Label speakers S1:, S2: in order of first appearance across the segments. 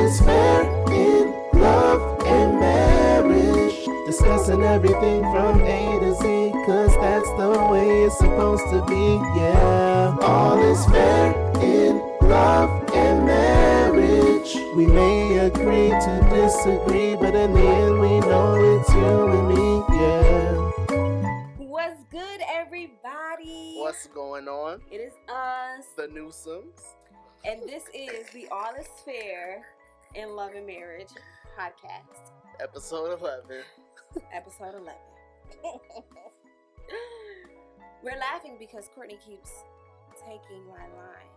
S1: is fair in love and marriage. Discussing everything from A to Z, cause that's the way it's supposed to be, yeah. All is fair in love and marriage. We may agree to disagree, but in the end we know it's you and me, yeah.
S2: What's good, everybody?
S3: What's going on?
S2: It is us,
S3: the Newsomes,
S2: and this is the All Is Fair in Love and Marriage podcast.
S3: episode 11.
S2: Episode 11. We're laughing because Courtney keeps taking my line.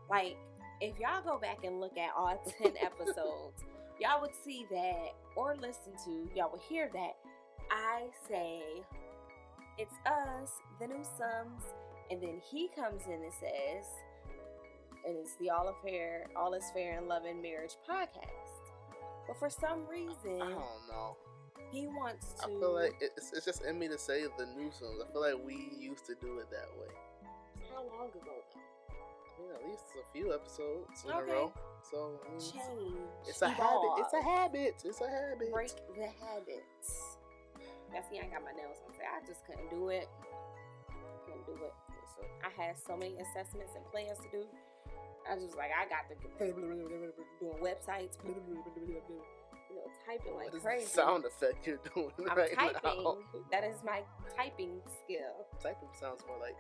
S2: Like, if y'all go back and look at all 10 episodes, y'all would see that, or listen to, y'all would hear that I say, it's us, the Newsomes, and then he comes in and says, and it's the All Is Fair in Love and Marriage podcast. But for some reason,
S3: I don't know.
S2: He wants to.
S3: I feel like it's just in me to say the Newsomes. I feel like we used to do it that way.
S2: How long ago though?
S3: Yeah, at least a few episodes in a row. So
S2: change.
S3: It's a habit. It's a habit. It's a habit.
S2: Break the habits. See, I got my nails on today. I just couldn't do it. I had so many assessments and plans to do. I was just like, I got to doing websites, typing like
S3: what
S2: crazy.
S3: What sound effect you're doing
S2: I'm
S3: right
S2: typing.
S3: now?
S2: That is my typing skill.
S3: Typing sounds more like.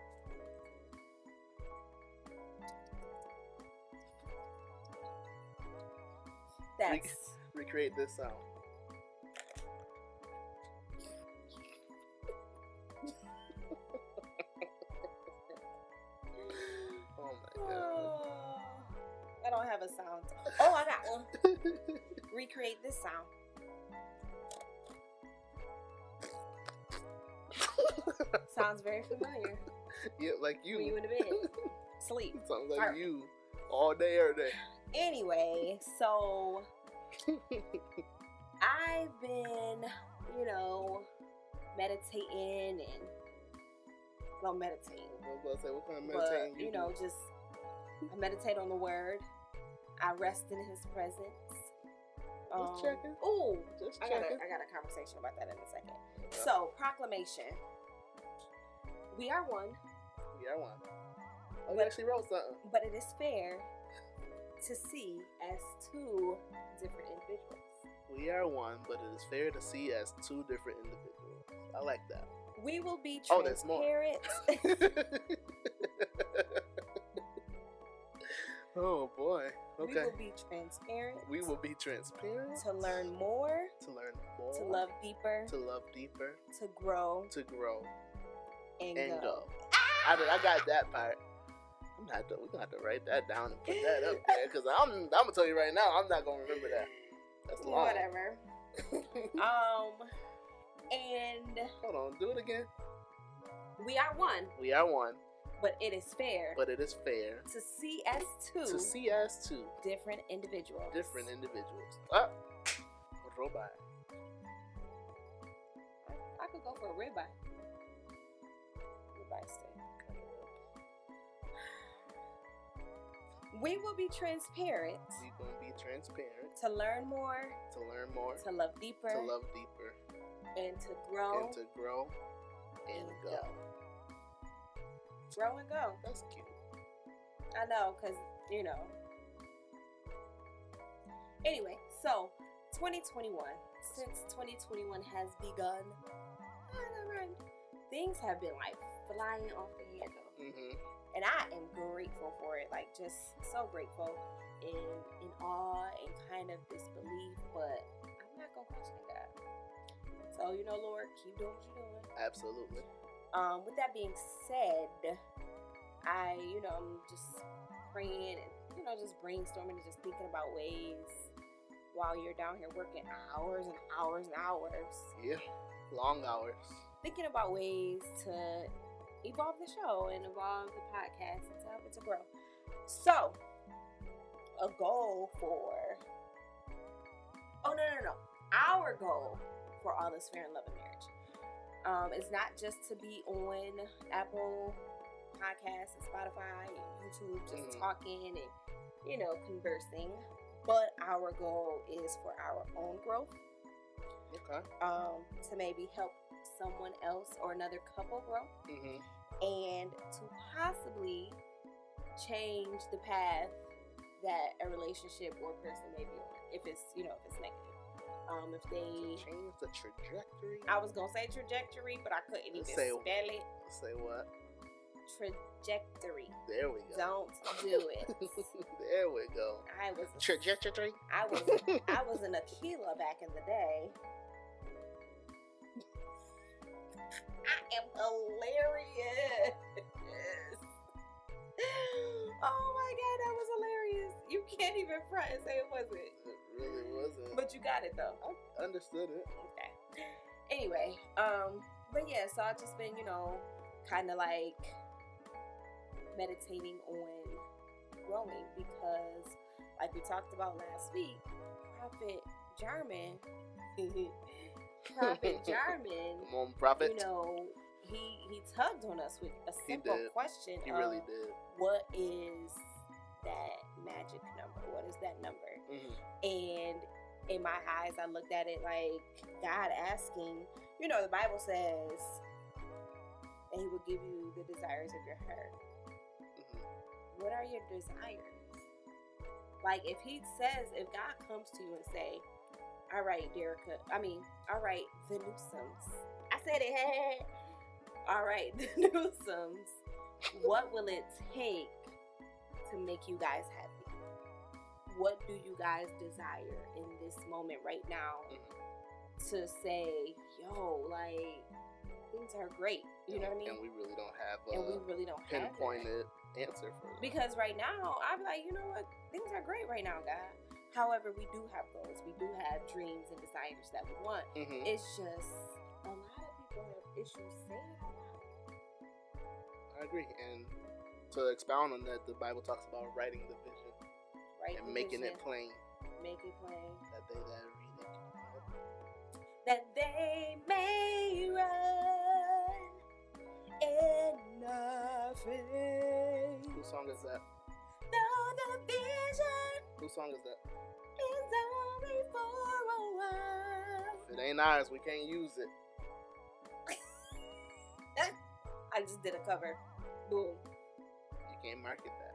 S2: That's
S3: recreate this sound. Oh my god.
S2: I don't have a sound. Oh, I got one. Recreate this sound. Sounds very familiar.
S3: Yeah, like you.
S2: When you in the bed. Sleep.
S3: Sounds like you. All day, every day.
S2: Anyway, so I've been, meditating and meditating.
S3: I was about to say, what kind of meditating
S2: you do? Just I meditate on the word. I rest in His presence.
S3: Just checking.
S2: Ooh,
S3: just
S2: I
S3: checking.
S2: got a conversation about that in a second. Yeah. So, proclamation. We are one.
S3: We are one. Oh, you actually wrote something.
S2: But it is fair to see as two different individuals.
S3: We are one, but it is fair to see as two different individuals. I like that.
S2: We will be transparent.
S3: Oh boy. Okay.
S2: We will be transparent. To learn more. To love deeper. To grow. And go.
S3: I got that part. We're gonna have to write that down and put that up there, because I'm gonna tell you right now, I'm not gonna remember that. That's long.
S2: Whatever. And
S3: hold on, do it again.
S2: We are one.
S3: We are one.
S2: But it is fair.
S3: To
S2: see as two. Different individuals.
S3: Ah, robot.
S2: I could go for a ribeye. Ribeye steak. We will be transparent.
S3: We're gonna be transparent.
S2: To learn more. To love deeper. And to grow.
S3: And go.
S2: Grow and go.
S3: That's cute.
S2: I know, because, Anyway, so, 2021. Since 2021 has begun, things have been, flying off the handle.
S3: Mm-hmm.
S2: And I am grateful for it. Just so grateful. In awe and kind of disbelief. But I'm not going to question God. So, Lord, keep doing what you're doing.
S3: Absolutely.
S2: With that being said, I'm just praying and, just brainstorming and just thinking about ways while you're down here working hours and hours and hours.
S3: Yeah, long hours.
S2: Thinking about ways to evolve the show and evolve the podcast and to help it to grow. So, a goal for... Oh, no. Our goal for All Is Fair in Love and Marriage is not just to be on Apple Podcasts and Spotify and YouTube, just talking and, conversing. but our goal is for our own growth.
S3: Okay.
S2: To maybe help someone else or another couple grow, and to possibly change the path that a relationship or person may be on, if it's if it's negative. If they
S3: change the trajectory.
S2: I was gonna say trajectory, but I couldn't even spell it.
S3: Say what?
S2: Trajectory.
S3: There we go.
S2: Don't do it.
S3: There we go. Trajectory.
S2: I was an Aquila back in the day. I am hilarious. Oh my God, that was hilarious. You can't even front and say it wasn't.
S3: It really wasn't.
S2: But you got it though.
S3: I understood it.
S2: Okay. Anyway, but yeah, so I've just been, kind of like meditating on growing because, like we talked about last week, Prophet Jarman.
S3: Come on, Prophet.
S2: He tugged on us with a simple question.
S3: He really did.
S2: What is that magic number? What is that number? And in my eyes, I looked at it like God asking, the Bible says that He will give you the desires of your heart. What are your desires? Like if God comes to you and say, all right, all right, the Newsomes. I said it. All right, the Newsomes. What will it take to make you guys happy? What do you guys desire in this moment right now to say, yo, like, things are great. You know what I mean?
S3: And we really don't have a pinpointed answer for it.
S2: Because right now, I'm like, you know what? Things are great right now, God. However, we do have goals. We do have dreams and desires that we want. It's just a lot of people have issues saying it out loud.
S3: I agree. And to expound on that, the Bible talks about writing the vision and making it plain.
S2: Make it plain.
S3: That they that read it.
S2: That they may run in nothing.
S3: Whose song is that?
S2: Know the vision.
S3: Whose song is that?
S2: It's only for a while.
S3: If it ain't ours, we can't use it.
S2: I just did a cover. Boom.
S3: You can't market that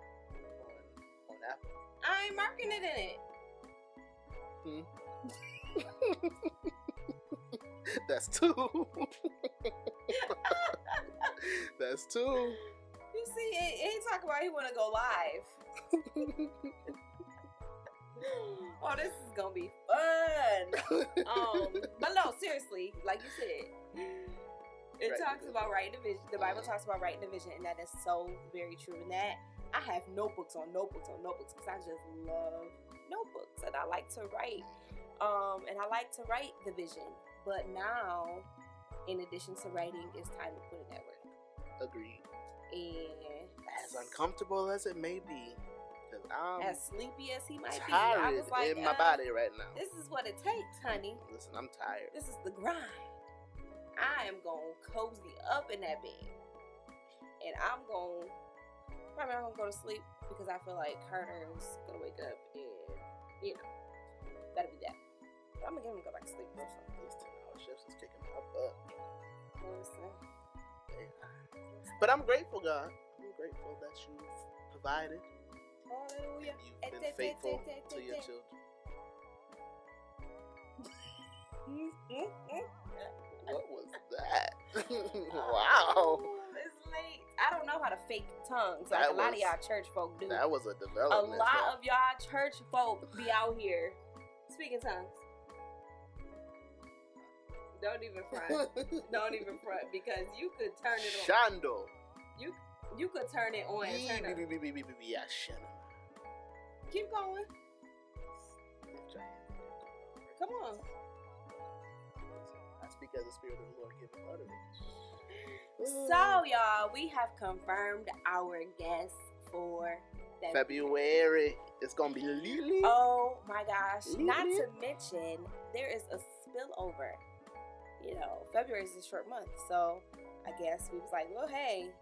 S3: on Apple.
S2: I ain't marking it in it.
S3: That's two. That's two.
S2: You see, he talk about he want to go live. Oh, this is gonna be fun. But no, seriously, like you said, it talks about writing a vision. The Bible talks about writing a vision, and that is so very true. And that I have notebooks on notebooks on notebooks because I just love notebooks, and I like to write. And I like to write the vision. But now, in addition to writing, it's time to put in that work.
S3: Agreed.
S2: And
S3: as uncomfortable as it may be, because I'm
S2: as sleepy as he might be,
S3: I
S2: was like,
S3: in my body right now.
S2: This is what it takes, honey.
S3: Listen, I'm tired.
S2: This is the grind. I am gonna cozy up in that bed, and I'm gonna probably not gonna go to sleep because I feel like Carter's gonna wake up and that'll be that. But I'm gonna go back to sleep or something.
S3: These 10-hour shifts is kicking my butt.
S2: Listen.
S3: But I'm grateful, God. I'm grateful that you've provided.
S2: Hallelujah.
S3: And you've been faithful to your children. What was that? Wow.
S2: Oh, it's late. I don't know how to fake tongues like a lot of y'all church folk do.
S3: That was a development.
S2: A lot of y'all church folk be out here speaking tongues. Don't even front. Don't even front because you could turn it on.
S3: Shando.
S2: You could turn it on and turn it.
S3: Yeah, Shando.
S2: Keep going. Come on.
S3: I speak as the Spirit of the Lord giving utterance.
S2: So, y'all, we have confirmed our guest for
S3: February. It's gonna be Lily.
S2: Oh my gosh! Lily. Not to mention, there is a spillover. February is a short month, so I guess we was like, well, hey.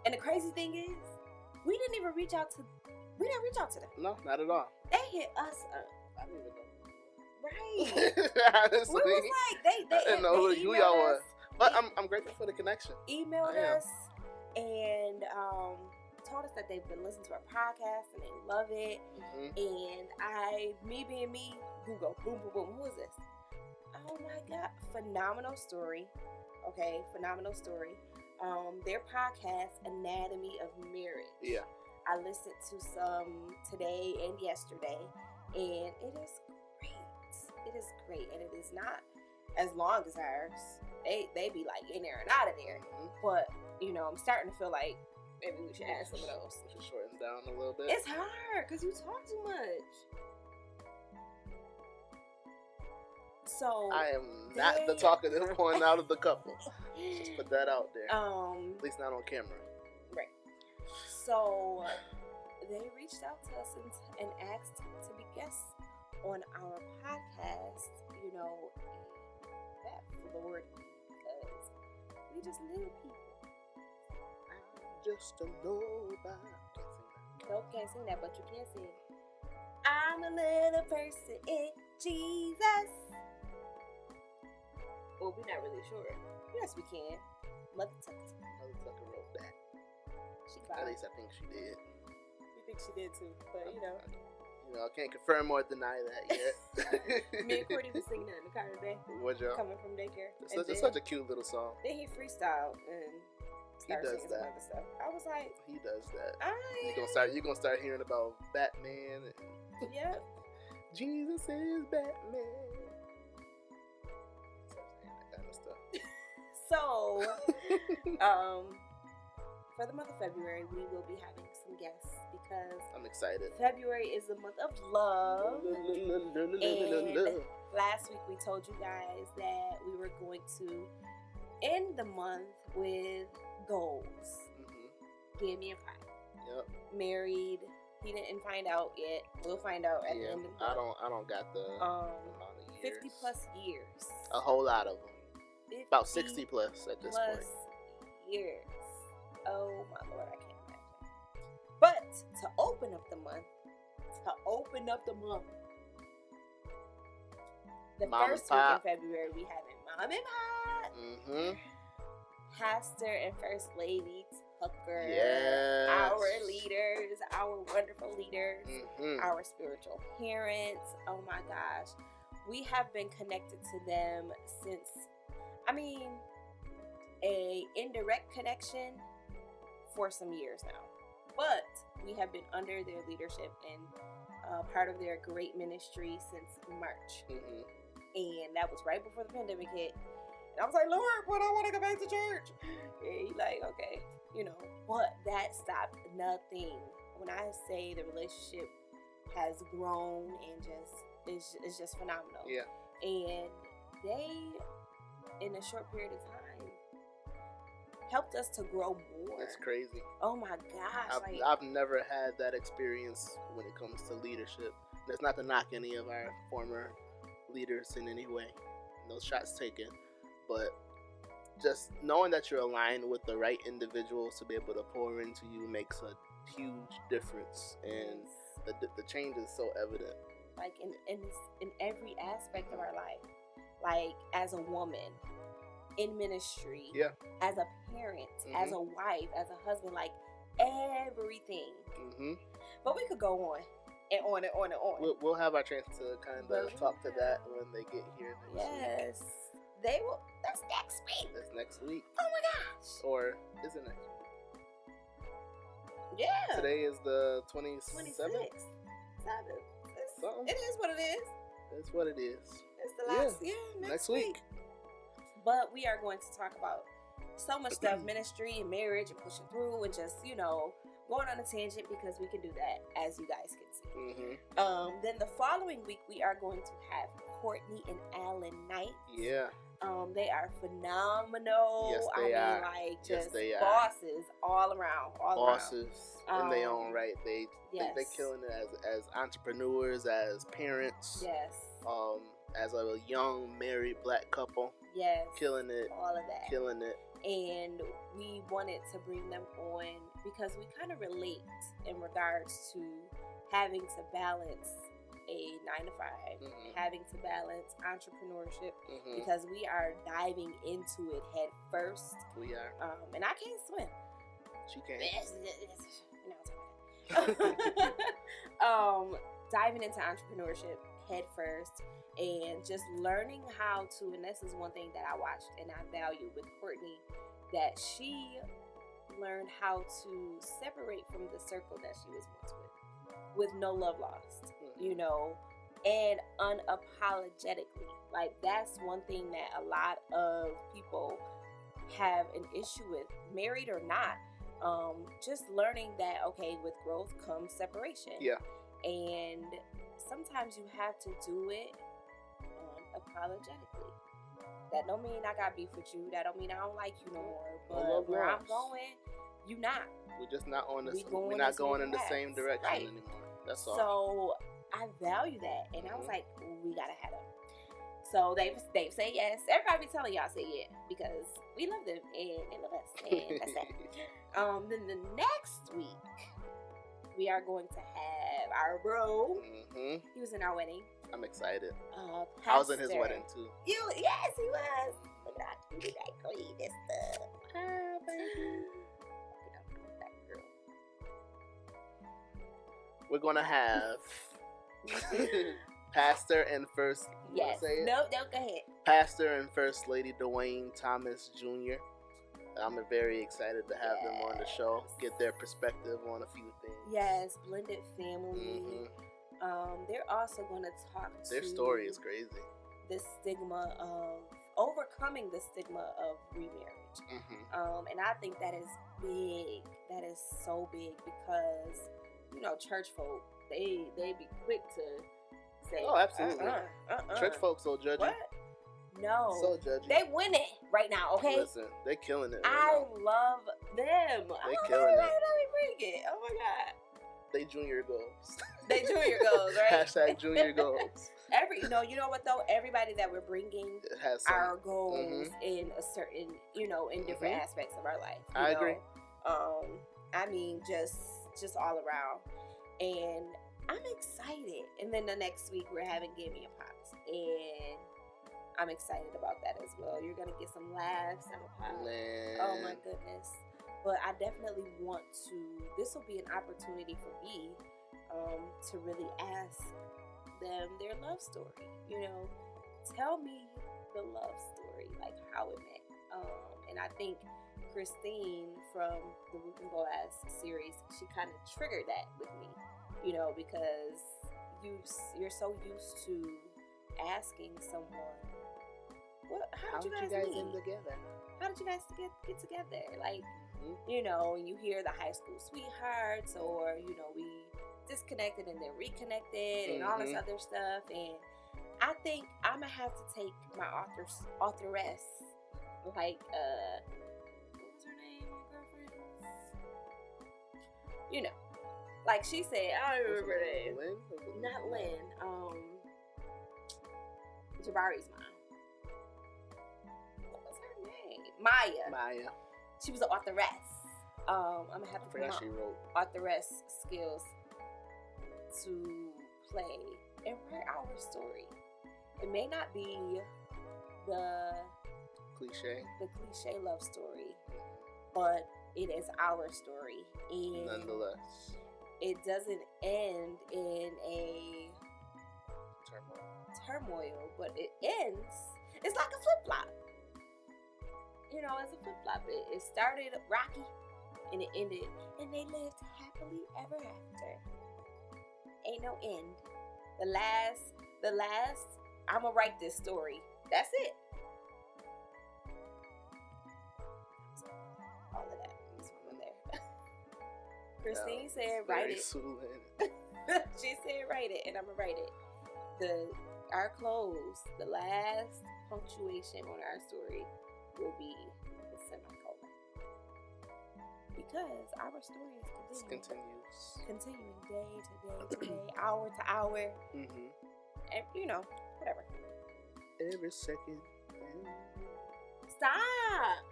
S2: And the crazy thing is, We didn't even reach out to. We didn't reach out to them.
S3: No, not at all.
S2: They hit us up.
S3: I don't even know.
S2: Right.
S3: Honestly,
S2: We was like, they
S3: I didn't know who
S2: emailed
S3: y'all
S2: us,
S3: was. But I'm grateful for the connection.
S2: emailed
S3: I am.
S2: us, and told us that they've been listening to our podcast and they love it.
S3: Mm-hmm.
S2: And me being me, Google, boom, boom, boom. Who is this? Oh my God, phenomenal story. Okay, phenomenal story. Their podcast, Anatomy of Marriage.
S3: Yeah.
S2: I listened to some today and yesterday, and it is great. It is great, and it is not as long as ours. They be like in there and out of there.
S3: Mm-hmm.
S2: But I'm starting to feel like maybe we should add some of those.
S3: We should shorten down a little bit.
S2: It's hard because you talk too much. So
S3: I am not the talkative one out of the couple. Just put that out there. At least not on camera.
S2: Right. So they reached out to us and asked to be guests on our podcast. That for the word, because we just little people.
S3: I'm just a nobody.
S2: Nope, can't sing that, but you can sing. I'm a little person in Jesus. Well, we're not really sure. Yes, we can. Mother Tucker
S3: wrote that.
S2: She
S3: At
S2: fine.
S3: least I think she did.
S2: We think she did too, but
S3: I can't confirm or deny that yet.
S2: Me and Courtney was singing that in the car today.
S3: What y'all?
S2: Coming from daycare.
S3: It's such a cute little song.
S2: Then he freestyled and started
S3: does
S2: singing
S3: that.
S2: some other stuff. I was like,
S3: He does that.
S2: I
S3: You're gonna start hearing about Batman and
S2: Yep.
S3: Jesus is Batman. Start saying that kind of stuff.
S2: So, for the month of February, we will be having some guests because
S3: I'm excited.
S2: February is the month of love. And last week we told you guys that we were going to end the month with goals. Gammie and Pop.
S3: Yep.
S2: Married. He didn't find out yet. We'll find out at the end of the month.
S3: I don't got the amount of years.
S2: 50 plus years.
S3: A whole lot of them. About 60 plus at this
S2: plus
S3: point.
S2: years. Oh my Lord, I can't imagine. But to open up the month, the
S3: Mom
S2: first
S3: and
S2: week
S3: Pop.
S2: in February, we have it Mom and Pop. Pastor and First Lady Tucker.
S3: Yes.
S2: Our leaders, our wonderful leaders, our spiritual parents. Oh my gosh. We have been connected to them since, a indirect connection for some years now. But we have been under their leadership and part of their great ministry since March. And that was right before the pandemic hit. And I was like, Lord, but I want to go back to church. And he's like, okay, but that stopped nothing. When I say the relationship has grown and it's just phenomenal.
S3: Yeah.
S2: And they, in a short period of time, helped us to grow more.
S3: That's crazy.
S2: Oh my gosh.
S3: I've never had that experience when it comes to leadership. That's not to knock any of our former leaders in any way. No shots taken. But just knowing that you're aligned with the right individuals to be able to pour into you makes a huge difference. And the change is so evident.
S2: Like in every aspect of our life. Like as a woman, in ministry, as a parent, as a wife, as a husband, like everything. But we could go on and on and on and on.
S3: We'll have our chance to kind of talk to that when they get here next week.
S2: Yes. They will. That's next week.
S3: That's next week.
S2: Oh my gosh.
S3: Or is it next week?
S2: Yeah.
S3: Today is the 27th?
S2: 26th. It is what it is.
S3: That's what it is.
S2: It's the last, next week. But we are going to talk about so much stuff, ministry and marriage and pushing through and just, going on a tangent because we can do that, as you guys can see. Then the following week, we are going to have Courtney and Allen Knight.
S3: Yeah.
S2: They are phenomenal.
S3: Yes, they are.
S2: Bosses all around.
S3: Bosses in their own right. They're killing it as entrepreneurs, as parents.
S2: Yes.
S3: As a young married black couple.
S2: Yes.
S3: Killing it.
S2: All of that.
S3: Killing it.
S2: And we wanted to bring them on because we kind of relate in regards to having to balance a 9 to 5, having to balance entrepreneurship, because we are diving into it head first.
S3: We are.
S2: And I can't swim.
S3: She can't.
S2: Diving into entrepreneurship head first, and just learning how to, and this is one thing that I watched and I value with Courtney, that she learned how to separate from the circle that she was once with no love lost, you know, and unapologetically. Like, that's one thing that a lot of people have an issue with, married or not. Just learning that, okay, with growth comes separation.
S3: Yeah.
S2: And sometimes you have to do it unapologetically. That don't mean I got beef with you. That don't mean I don't like you no more. But where I'm going, you not.
S3: We're just not on the. We're not going in the same direction anymore. That's all.
S2: So I value that, and I was like, we gotta have them. So they say yes. Everybody be telling y'all say yeah because we love them and they love us, and that's that. Then the next week we are going to have our bro. He was in our wedding.
S3: I'm excited. I was in his wedding too.
S2: Yes, he was. Look at that, green and stuff. Ah, baby. That girl.
S3: We're gonna have Pastor and First.
S2: Yes. No, go ahead.
S3: Pastor and First Lady Duane Thomas Jr. I'm very excited to have them on the show. Get their perspective on a few things.
S2: Yes, blended family. They're also going to talk to
S3: their story is crazy.
S2: The stigma of overcoming the stigma of remarriage. And I think that is big. That is so big because, you know, church folk, they be quick to say,
S3: oh, absolutely. Church folk so judgy.
S2: What? No.
S3: So judgy.
S2: They win it right now, okay?
S3: Listen, they're killing it right
S2: I
S3: now.
S2: love them.
S3: They're killing it.
S2: Let me bring it. Oh my God.
S3: They junior goals.
S2: They junior goals, right?
S3: Hashtag junior goals.
S2: You know what though? Everybody that we're bringing
S3: has
S2: our goals in a certain, you know, in different aspects of our life.
S3: I agree.
S2: I mean, just all around. And I'm excited. And then the next week we're having Gammie Pop, and I'm excited about that as well. You're gonna get some laughs and a pop. Oh my goodness. But I definitely want to, this will be an opportunity for me to really ask them their love story. You know, tell me the love story, like how it met. And I think Christine from the Ruth and Boaz series, she kind of triggered that with me, you know, because you're so used to asking someone, how did you guys meet?
S3: Together?
S2: How did you guys get together? Like, you know, you hear the high school sweethearts, or, you know, we disconnected and then reconnected and all this other stuff. And I think I'm gonna have to take my authoress, like, what was her name, girlfriend? You know, like she said, I don't remember her name.
S3: Lynn?
S2: Not Lynn. Jabari's mom. What was her name? Maya. She was an authoress. I'm gonna have to put my authoress skills to play and write our story. It may not be the cliche love story, but it is our story. And
S3: nonetheless,
S2: it doesn't end in a turmoil, but it ends. It's like a flip-flop. You know, it's a flip-flop. It started rocky and it ended, and they lived happily ever after. Ain't no end. The last, I'm gonna write this story. That's it. All of that. This woman there. Christine said, write it. She said, write it, and I'm gonna write it. Our close, the last punctuation on our story will be the semicolon. Because our story is continuing day to day, hour to hour. And, you know, whatever.
S3: Every second.
S2: Stop!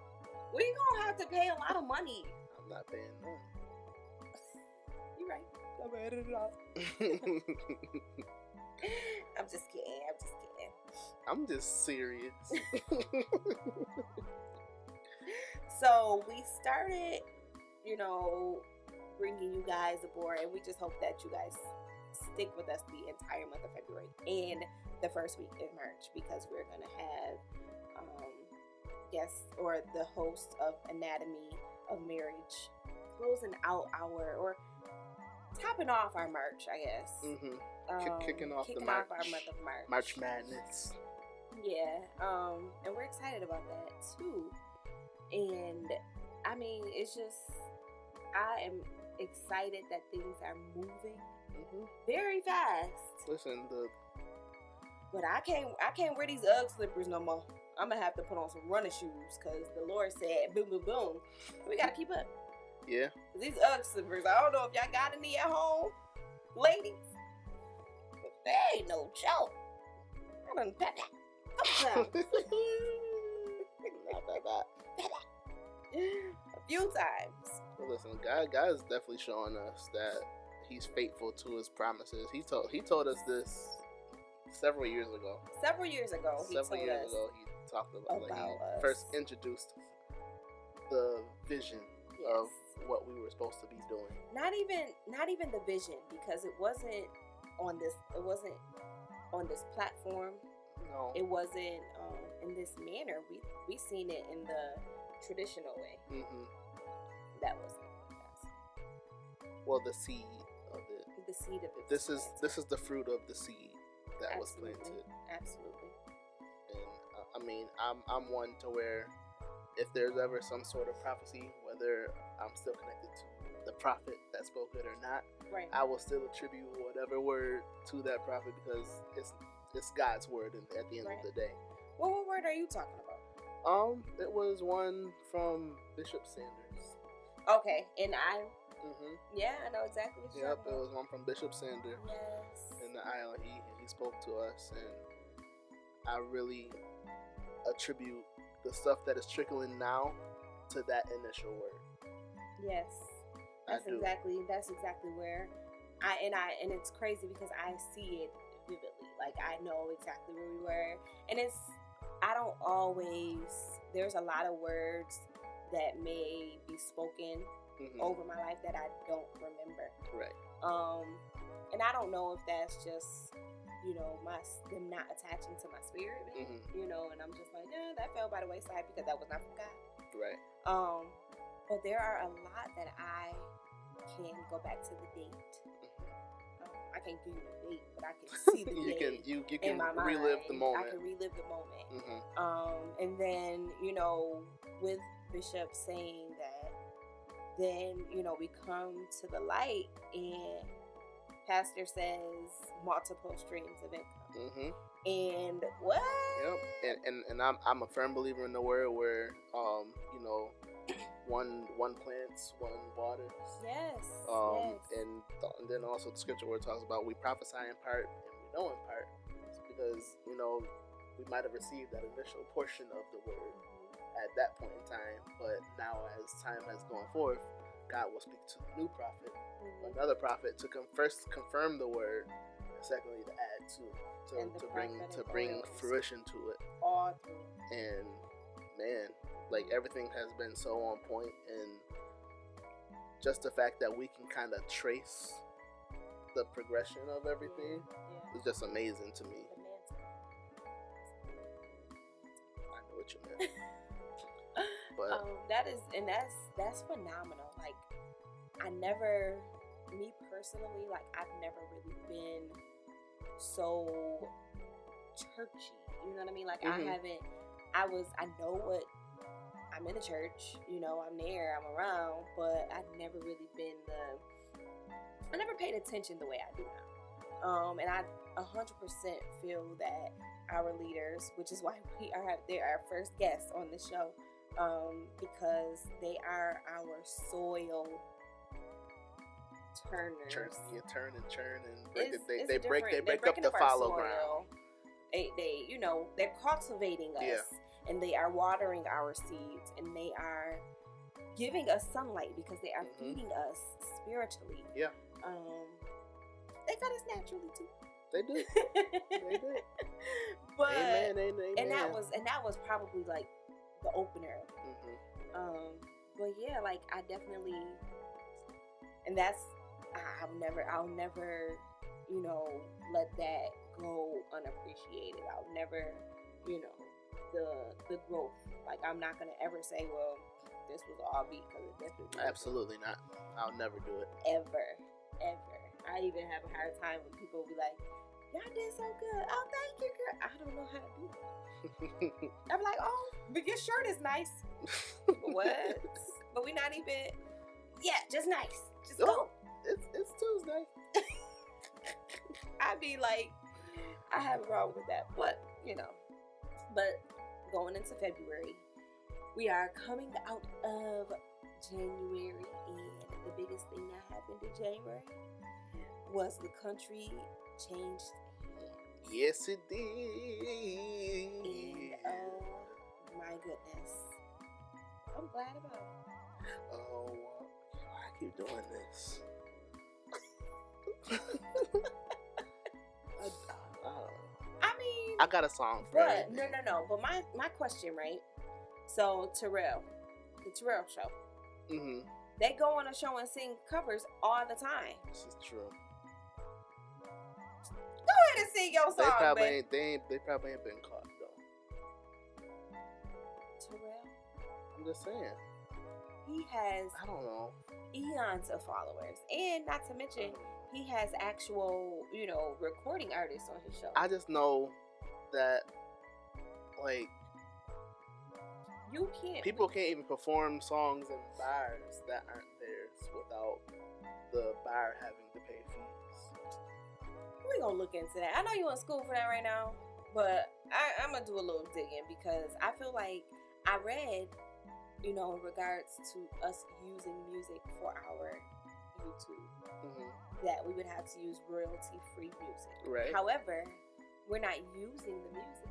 S2: We gonna have to pay a lot of money.
S3: I'm not paying none.
S2: right. I'm gonna edit it out. I'm just kidding.
S3: I'm just serious.
S2: So we started, bringing you guys aboard, and we just hope that you guys stick with us the entire month of February and the first week in March, because we're going to have guests or the host of Anatomy of Marriage closing out or topping off our March, I guess.
S3: Mm-hmm. Kicking off
S2: our month of March.
S3: March Madness.
S2: Yeah, and we're excited about that too. And I mean, it's just, I am excited that things are moving very fast.
S3: Listen,
S2: but I can't wear these Ugg slippers no more. I'm gonna have to put on some running shoes, because the Lord said, boom, boom, boom. We gotta keep up.
S3: Yeah.
S2: These Ugg slippers, I don't know if y'all got any at home, ladies, but they ain't no joke. I done pet that a couple times. A few times.
S3: Well, listen, God is definitely showing us that He's faithful to His promises. He told us this several years ago. He talked about like, he first introduced the vision of what we were supposed to be doing.
S2: Not even the vision, because it wasn't on this platform.
S3: No.
S2: It wasn't in this manner. We seen it in the traditional way.
S3: Mm-hmm.
S2: That wasn't
S3: well, the seed of it.
S2: The seed of it.
S3: This is the fruit of the seed that was planted.
S2: Absolutely.
S3: And I mean, I'm one to where if there's ever some sort of prophecy, whether I'm still connected to the prophet that spoke it or not,
S2: right, I
S3: will still attribute whatever word to that prophet, because it's God's word at the end of the day.
S2: Well, what word are you talking about?
S3: It was one from Bishop Sanders.
S2: Okay, and
S3: Mm-hmm.
S2: Yeah, I know exactly what you're talking about.
S3: It was one from Bishop Sanders.
S2: Yes.
S3: In the aisle, he spoke to us, and I really attribute the stuff that is trickling now to that initial word.
S2: Yes, that's exactly where and it's crazy because I see it vividly. Like, I know exactly where we were, and there's a lot of words that may be spoken over my life that I don't remember.
S3: Right.
S2: And I don't know if that's just, them not attaching to my spirit, and I'm just like, that fell by the wayside because that was not from God.
S3: Right.
S2: But there are a lot that I can go back to the date. I can't give you the date, but I can see the date. You can
S3: in my mind. Relive the moment.
S2: I can relive the moment. And then, with Bishop saying that, then, we come to the light and Pastor says multiple streams of income. And what?
S3: Yep. And I'm a firm believer in the word where one plants, one waters.
S2: Yes.
S3: And then also the scripture where it talks about we prophesy in part and we know in part. It's because we might have received that initial portion of the word at that point in time, but now as time has gone forth, God will speak to the new prophet, another prophet, to first confirm the word, and secondly to add to bring fruition to it.
S2: All through.
S3: And man, like, everything has been so on point, and just the fact that we can kind of trace the progression of everything is just amazing to me. I know what you meant. But
S2: that's phenomenal. Like, I've never really been so churchy. You know what I mean? Like, I'm in the church, I'm there, I'm around, but I've never really been I never paid attention the way I do now. And I 100% feel that our leaders, which is why they're our first guests on the show, because they are our soil turners.
S3: Turn and churn and they break up the fallow ground. They're cultivating us, and they are watering our seeds, and they are
S2: giving us sunlight because they are
S3: Mhm.
S2: feeding us spiritually.
S3: Yeah.
S2: They got us naturally too.
S3: They do. They do.
S2: But
S3: Amen, amen.
S2: and that was probably like the opener.
S3: Mhm.
S2: But yeah, like I definitely, and that's I'll never, you know, let that go unappreciated. I'll never, you know, the growth. Like I'm not gonna ever say, well, this was all because of this.
S3: Absolutely not. I'll never do it.
S2: Ever. I even have a hard time when people be like, y'all did so good. Oh, thank you, girl. I don't know how to do it. I'm like, oh, but your shirt is nice. What? But we not even. Yeah, just nice. Just go.
S3: It's Tuesday.
S2: I'd be like, I have a problem with that, but you know. But going into February, we are coming out of January, and the biggest thing that happened in January was the country changed hands.
S3: Yes, it did.
S2: And oh my goodness, I'm glad about it.
S3: Oh, I keep doing this.
S2: I mean,
S3: I got a song for
S2: but
S3: everything.
S2: no. But my question, right? So Terrell, the Terrell Show,
S3: Mhm.
S2: they go on a show and sing covers all the time.
S3: This is true.
S2: Go ahead and sing your
S3: They
S2: song,
S3: probably
S2: babe.
S3: they probably ain't been caught though.
S2: Terrell,
S3: I'm just saying.
S2: he has
S3: I don't know.
S2: eons of followers, and not to mention, he has actual, you know, recording artists on his show.
S3: I just know that like
S2: You can't.
S3: people can't even perform songs in bars that aren't theirs without the bar having to pay fees.
S2: We're gonna look into that. I know you're in school for that right now, but I'm gonna do a little digging because I feel like I read, you know, in regards to us using music for our YouTube,
S3: Mm-hmm.
S2: that we would have to use royalty-free music.
S3: Right.
S2: However, we're not using the music.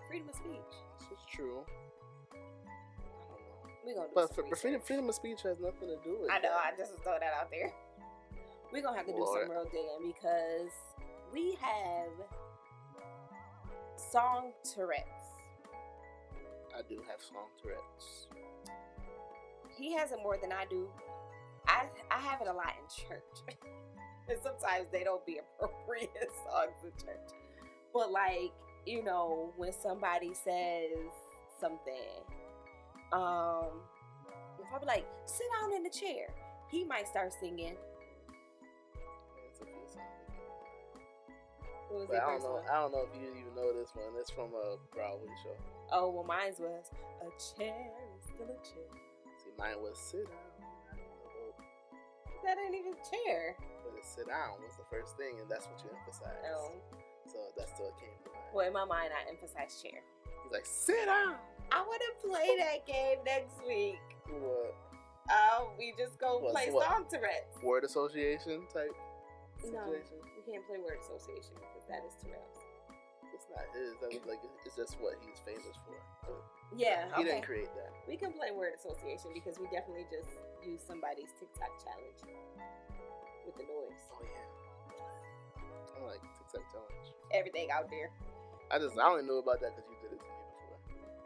S2: Freedom of speech.
S3: This is true. I don't know.
S2: We're gonna do
S3: But
S2: some research.
S3: freedom of speech has nothing to do with
S2: I know,
S3: that.
S2: I just throw that out there. We're gonna have to do
S3: Lord.
S2: some real digging because we have song Tourette's.
S3: I do have song Tourette's.
S2: He has it more than I do. I have it a lot in church. And sometimes they don't be appropriate songs in church. But like, you know, when somebody says something, if I be like, sit down in the chair, he might start singing.
S3: It's a few songs.
S2: What was
S3: But
S2: the
S3: I don't
S2: first
S3: know.
S2: one?
S3: I don't know if you even know this one. It's from a Broadway show.
S2: Oh, well, mine was a chair is still a chair.
S3: See, mine was sit down.
S2: That ain't even chair.
S3: But it sit down was the first thing, and that's what you emphasized.
S2: Oh.
S3: So that's what came to mind.
S2: Well, in my mind, I emphasize chair.
S3: He's like, sit down.
S2: I want to play that game next week.
S3: What?
S2: We just go
S3: What,
S2: play
S3: what?
S2: song Tourette's.
S3: Word association type
S2: No,
S3: situation?
S2: we can't play word association because that is Tourette's.
S3: It's not his. That was like, it's just what he's famous for.
S2: Yeah,
S3: He
S2: okay.
S3: didn't create that.
S2: We can play word association because we definitely just use somebody's TikTok challenge with the noise.
S3: Oh yeah. I'm like TikTok challenge.
S2: Everything out there.
S3: I only knew about that because you did it to me before.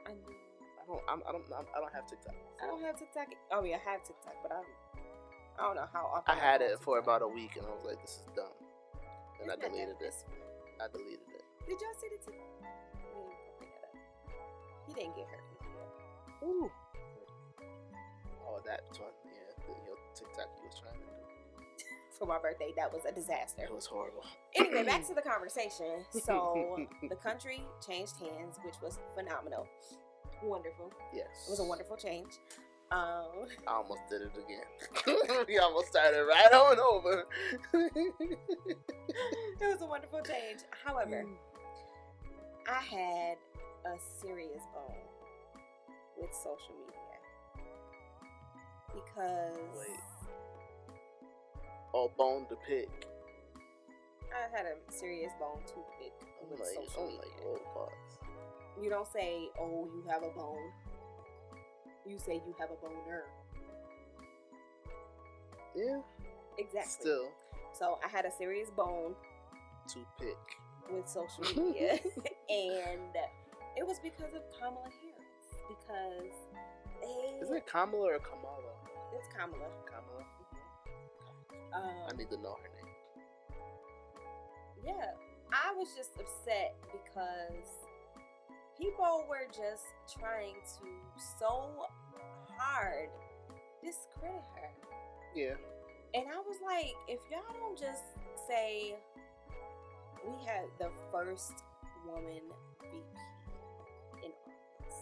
S2: I know.
S3: I don't have TikTok.
S2: I don't have TikTok. I mean, I have TikTok, but I don't know how often.
S3: I had
S2: go on
S3: it for
S2: TikTok.
S3: about a week, and I was like, "This is dumb," and I
S2: Isn't that
S3: deleted it.
S2: this-
S3: I deleted it.
S2: Did y'all see the TikTok? We ain't gonna bring that up. He didn't get hurt.
S3: Ooh. Oh, that one. Yeah, your TikTok you was trying to do.
S2: For my birthday, that was a disaster.
S3: It was horrible.
S2: Anyway, back to the conversation. So the country changed hands, which was phenomenal. Wonderful.
S3: Yes.
S2: It was a wonderful change.
S3: I almost did it again. We almost started right on over.
S2: It was a wonderful change. However, I had a serious bone with social media because
S3: Wait. Oh, bone to pick.
S2: I had a serious bone to pick with social media.
S3: Whoa, pause.
S2: You don't say, "Oh, you have a bone." you say you have a boner.
S3: Yeah.
S2: Exactly.
S3: Still.
S2: So I had a serious bone
S3: To pick.
S2: with social media. And it was because of Kamala Harris. Because
S3: Is it Kamala or Kamala?
S2: it's Kamala.
S3: Kamala?
S2: Mhm.
S3: I need to know her name.
S2: Yeah, I was just upset because people were just trying to so hard discredit her.
S3: Yeah.
S2: And I was like, if y'all don't just say we had the first woman VP in office,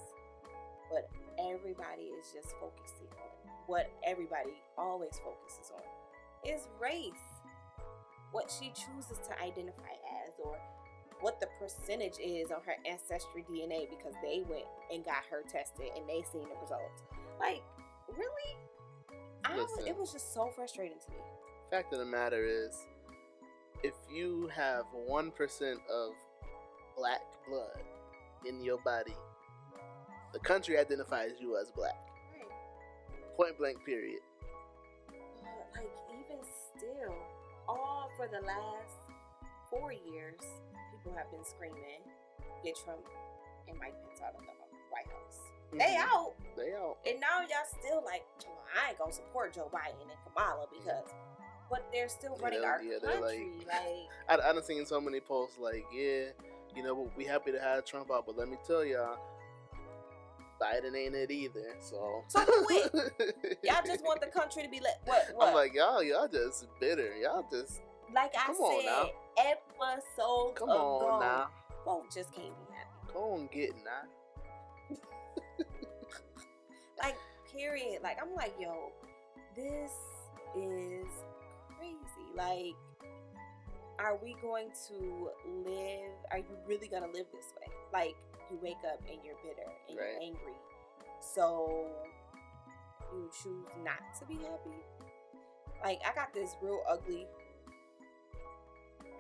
S2: but everybody is just focusing on what everybody always focuses on is race. What she chooses to identify as, or what the percentage is on her ancestry DNA, because they went and got her tested and they seen the results. Like, really? It was just so frustrating to me.
S3: Fact of the matter is, if you have 1% of black blood in your body, the country identifies you as black.
S2: Right.
S3: Point blank, period.
S2: But, like, even still, all for the last 4 years, people have been screaming, get Trump and Mike Pence out of the White House. They out.
S3: They out.
S2: And now y'all still like, well, I ain't gonna support Joe Biden and Kamala because, but they're still running our country. Like,
S3: I done seen so many posts like, yeah, you know, we happy to have Trump out, but let me tell y'all, Biden ain't it either. So
S2: who it? Y'all just want the country to be what?
S3: I'm like, y'all just bitter. Y'all just
S2: like I
S3: come on now.
S2: said episodes
S3: Come
S2: ago.
S3: on now.
S2: Folks just can't be happy.
S3: Go on, get now.
S2: Like, period. Like, I'm like, yo, this is crazy. Like, are we going to live? Are you really gonna live this way? Like, you wake up and you're bitter and
S3: Right.
S2: you're angry, so you choose not to be happy. Like, I got this real ugly.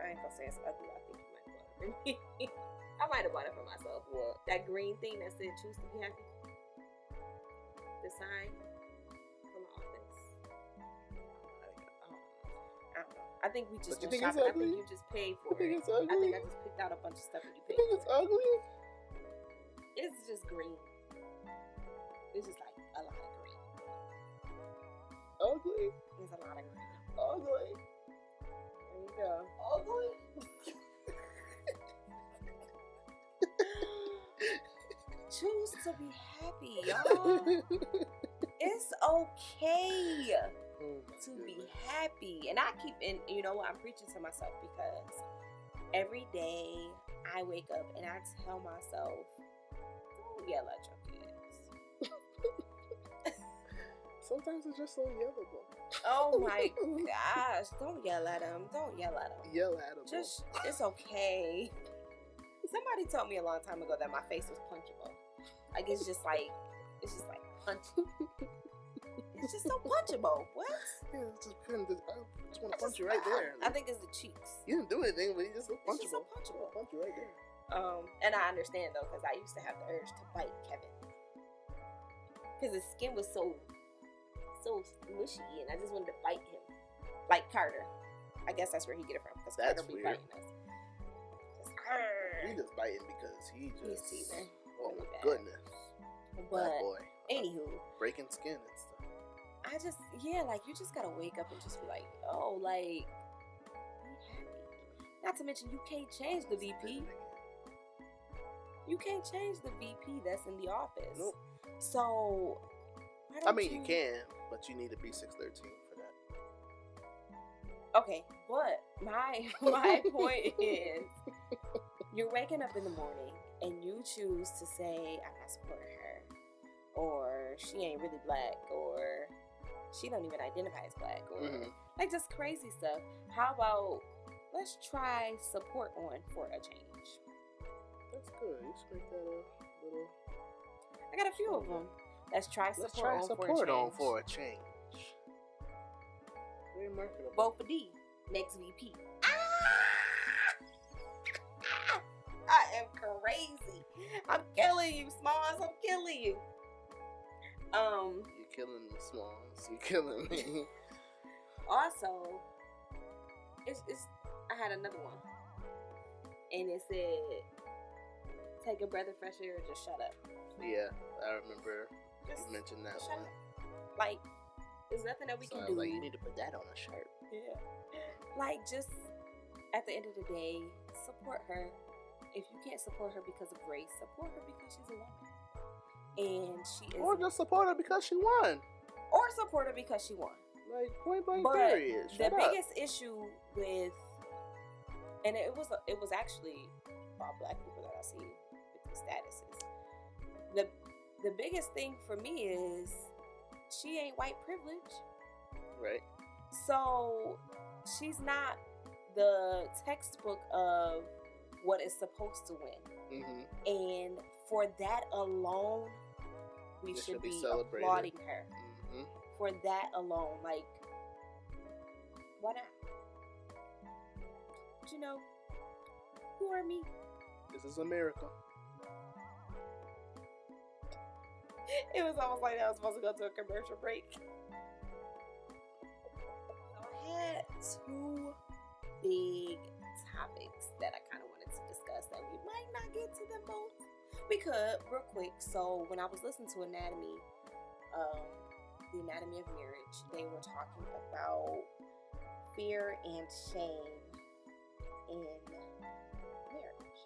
S2: I ain't gonna say it's ugly. I think you might want it for me. I might have bought it for myself.
S3: What?
S2: That green thing that said "Choose to be happy." The sign from the office. I don't know. I think we just
S3: But you
S2: went
S3: think it's
S2: shopping. I
S3: ugly?
S2: think you just paid for
S3: You think
S2: it.
S3: it's ugly?
S2: I think I just picked out a bunch of stuff and you
S3: You
S2: paid
S3: think
S2: for
S3: it's
S2: it.
S3: ugly?
S2: It's just green. It's just like a lot of green.
S3: Ugly?
S2: There's a lot of green.
S3: Ugly?
S2: There you go.
S3: Ugly?
S2: Choose to be happy, y'all. It's okay
S3: Oh my
S2: to be
S3: goodness.
S2: happy. And I keep in, you know what, I'm preaching to myself because every day I wake up and I tell myself, don't yell at your kids.
S3: Sometimes it's just so yellable.
S2: Oh my gosh, don't yell at them. Don't yell at them.
S3: Yell at them.
S2: Just, it's okay. Somebody told me a long time ago that my face was punchable. Like, it's just like punchy. It's just so punchable. What?
S3: Yeah, it's just kind of, I just want to punch you right there.
S2: I think it's the cheeks.
S3: You didn't do anything, but you just so
S2: It's just so
S3: punchable.
S2: punchable.
S3: Punch you right there.
S2: And I understand though, because I used to have the urge to bite Kevin, because his skin was so mushy, and I just wanted to bite him, like Carter. I guess that's where he get it from, because
S3: That's
S2: Carter be
S3: weird.
S2: biting us.
S3: He just biting because he
S2: He's
S3: just.
S2: teething.
S3: Oh
S2: Really
S3: my
S2: bad.
S3: goodness.
S2: But
S3: That boy.
S2: anywho,
S3: Breaking skin and stuff.
S2: I just, like, you just gotta wake up and just be like, oh, like, be happy. Not to mention, you can't change the VP. You can't change the VP that's in the office.
S3: Nope.
S2: So, why
S3: I
S2: don't
S3: mean, you can, but you need to be 6'13" for that.
S2: Okay, but my point is, you're waking up in the morning and you choose to say, I'm not supporting her, or she ain't really black, or she don't even identify as black, or like just crazy stuff. How about let's try support on for a change?
S3: That's good. You should make that a little.
S2: I got a few of them. Let's try support,
S3: Let's try
S2: on,
S3: support
S2: for a
S3: on
S2: change.
S3: for a change. Very marketable.
S2: Vote for D, next VP. I am crazy. I'm killing you, Smalls. I'm killing you.
S3: You're killing me, Smalls. You're killing me.
S2: Also, it's I had another one, and it said, "Take a breath of fresh air or just shut up."
S3: Yeah, I remember
S2: Just
S3: you mentioned that
S2: shut
S3: one.
S2: up. Like, there's nothing that we
S3: So
S2: can
S3: I
S2: do.
S3: was like, you need to put that on a shirt.
S2: Yeah. Like, just at the end of the day, support her. If you can't support her because of race, support her because she's a woman. And she is.
S3: Or just support her because she won.
S2: Or support her because she won.
S3: Like, point blank
S2: But
S3: period.
S2: the biggest issue with, and it was actually about black people that I see with these statuses. The biggest thing for me is she ain't white privilege.
S3: Right.
S2: So she's not the textbook of what is supposed to win.
S3: Mm-hmm.
S2: And for that alone, we
S3: It
S2: should be
S3: celebrated.
S2: applauding her.
S3: Mm-hmm.
S2: For that alone, like, why not? But you know, who are me?
S3: This is a miracle.
S2: It was almost like I was supposed to go to a commercial break. So I had two big topics that I kind of wanted to discuss that we might not get to them both. We could, real quick. So when I was listening to Anatomy, the Anatomy of Marriage, they were talking about fear and shame in marriage.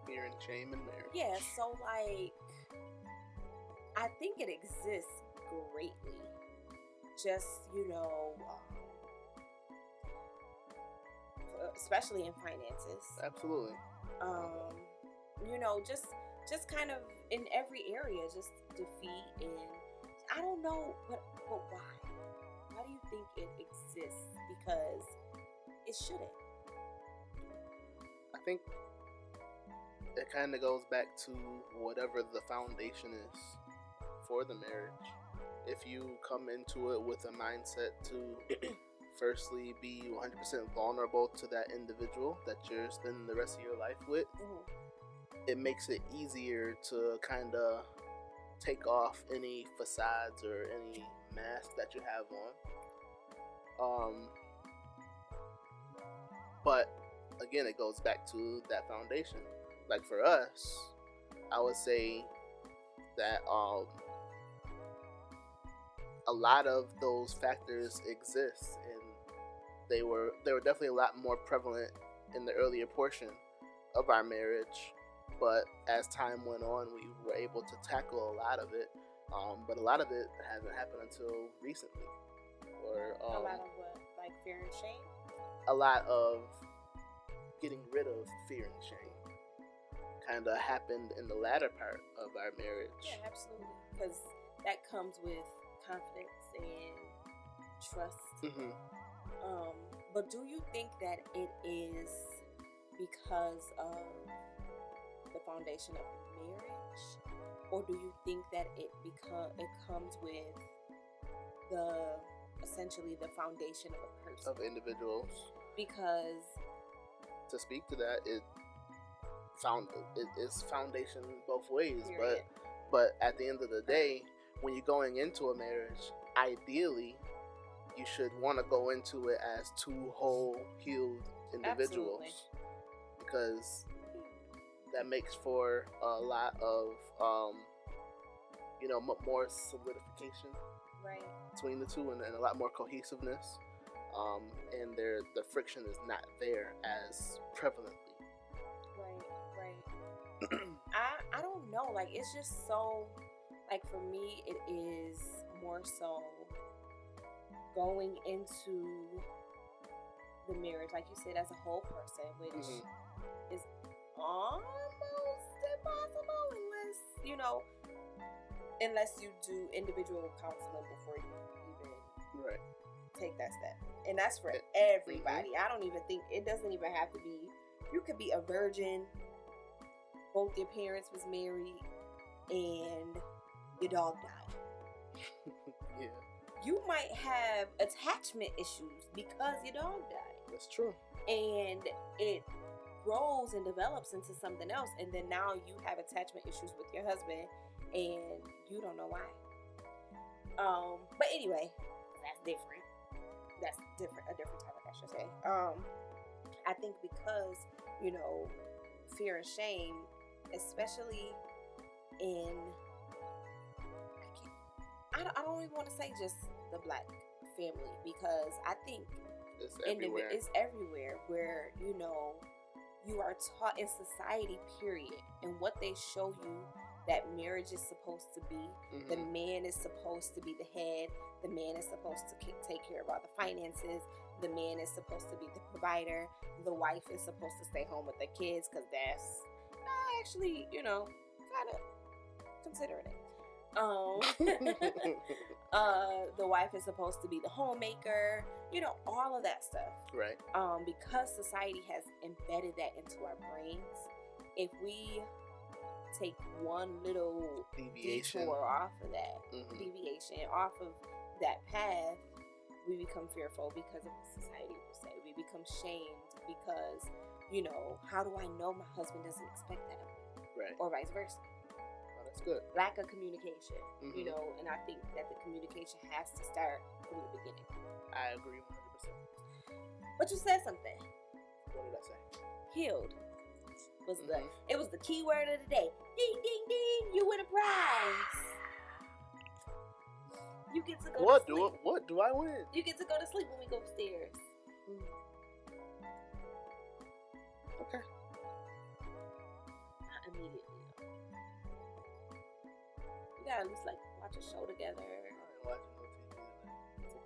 S3: Fear and shame in marriage.
S2: Yeah, so like, I think it exists greatly. Just, you know, especially in finances.
S3: Absolutely.
S2: You know, just kind of in every area, just defeat, and I don't know, but why? Why do you think it exists? Because it shouldn't.
S3: I think it kind of goes back to whatever the foundation is for the marriage. If you come into it with a mindset to firstly be 100% vulnerable to that individual that you're spending the rest of your life with, it makes it easier to kind of take off any facades or any mask that you have on. But again, it goes back to that foundation. Like for us, I would say that a lot of those factors exist, and they were definitely a lot more prevalent in the earlier portion of our marriage. But as time went on, we were able to tackle a lot of it. But a lot of it hasn't happened until recently. Or
S2: a lot of what? Like fear and shame?
S3: A lot of getting rid of fear and shame kind of happened in the latter part of our marriage.
S2: Yeah, absolutely. Because that comes with confidence and trust.
S3: Mm-hmm.
S2: But do you think that it is because of the foundation of the marriage, or do you think that it comes with essentially the foundation of a person,
S3: of individuals?
S2: Because
S3: to speak to that, it is foundation both ways.
S2: Period.
S3: But at the end of the day, when you're going into a marriage, ideally you should want to go into it as two whole, healed individuals.
S2: Absolutely.
S3: Because that makes for a lot of more solidification,
S2: right,
S3: between the two, and a lot more cohesiveness, and the friction is not there as prevalently.
S2: Right. I don't know, like, it's just so, like, for me it is more so going into the marriage, like you said, as a whole person, which is almost impossible unless you do individual counseling before you even take that step. And that's for everybody. I don't even think, it doesn't even have to be, you could be a virgin, both your parents was married, and your dog died.
S3: Yeah.
S2: You might have attachment issues because your dog died.
S3: That's true.
S2: And it grows and develops into something else, and then now you have attachment issues with your husband, and you don't know why. But anyway, that's different. That's different. A different topic, I should say. I think because, you know, fear and shame, especially in, I don't even want to say just the Black family, because I think
S3: it's everywhere.
S2: It's everywhere where, you know, you are taught in society, period, and what they show you that marriage is supposed to be.
S3: Mm-hmm.
S2: The man is supposed to be the head. The man is supposed to take care of all the finances. The man is supposed to be the provider. The wife is supposed to stay home with the kids, because that's actually, you know, kind of considering it. The wife is supposed to be the homemaker, you know, all of that stuff.
S3: Right.
S2: Because society has embedded that into our brains, if we take one little detour off of that, deviation off of that path, we become fearful because of what society will say. We become shamed because, you know, how do I know my husband doesn't expect that of me?
S3: Right.
S2: Or vice versa.
S3: Oh, that's good.
S2: Lack of communication, you know, and I think that the communication has to start from the beginning.
S3: I agree 100%.
S2: But you said something.
S3: What did I say?
S2: Healed was it was the key word of the day. Ding ding ding! You win a prize. You get to go to sleep.
S3: What do I win?
S2: You get to go to sleep when we go upstairs.
S3: Okay.
S2: Not immediately. We gotta at least like watch a show together.
S3: I ain't watching no TV.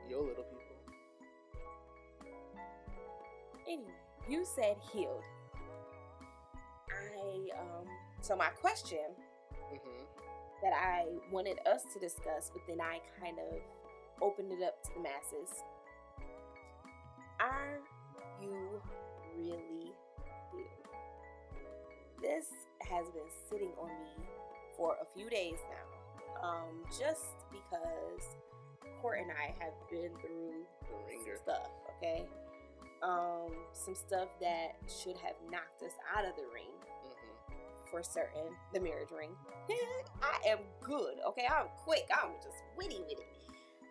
S3: Your little people.
S2: Anyway, you said healed. So my question that I wanted us to discuss, but then I kind of opened it up to the masses. Are you really healed? This has been sitting on me for a few days now. Just because Court and I have been through some stuff, okay? Some stuff that should have knocked us out of the ring. For certain, the marriage ring. I am good, okay? I'm quick. I'm just witty with it.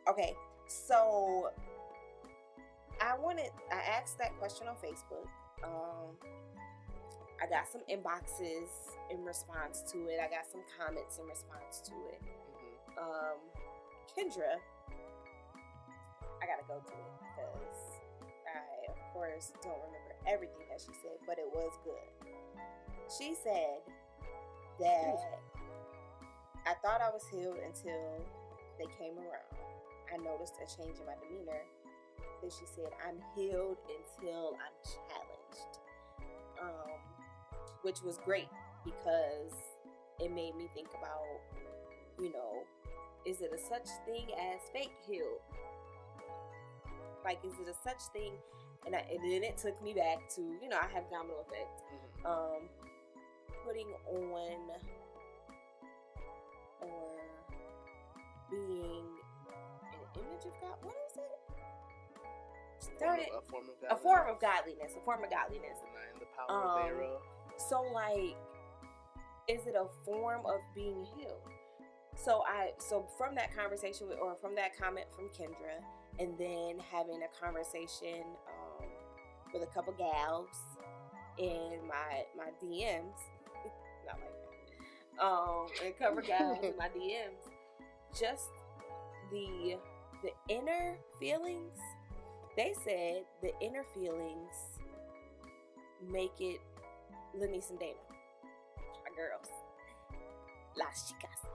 S2: Okay, so I asked that question on Facebook. I got some inboxes in response to it. I got some comments in response to it. Kendra, I gotta go to it because I, of course, don't remember everything that she said, but it was good. She said that I thought I was healed until they came around. I noticed a change in my demeanor. Then she said, I'm healed until I'm challenged. Which was great because it made me think about, you know, is it a such thing as fake healed? Like, is it a such thing? And then it took me back to, you know, I have domino effect. Putting on or being an image of God. What is it? A form of godliness.
S3: Denying the power thereof.
S2: So, like, is it a form of being healed? So from that conversation from that comment from Kendra, and then having a conversation with a couple gals in my DMs. Not like that. And cover gals in my DMs. Just the inner feelings. They said the inner feelings make it Lenice and Dana, our girls, las chicas.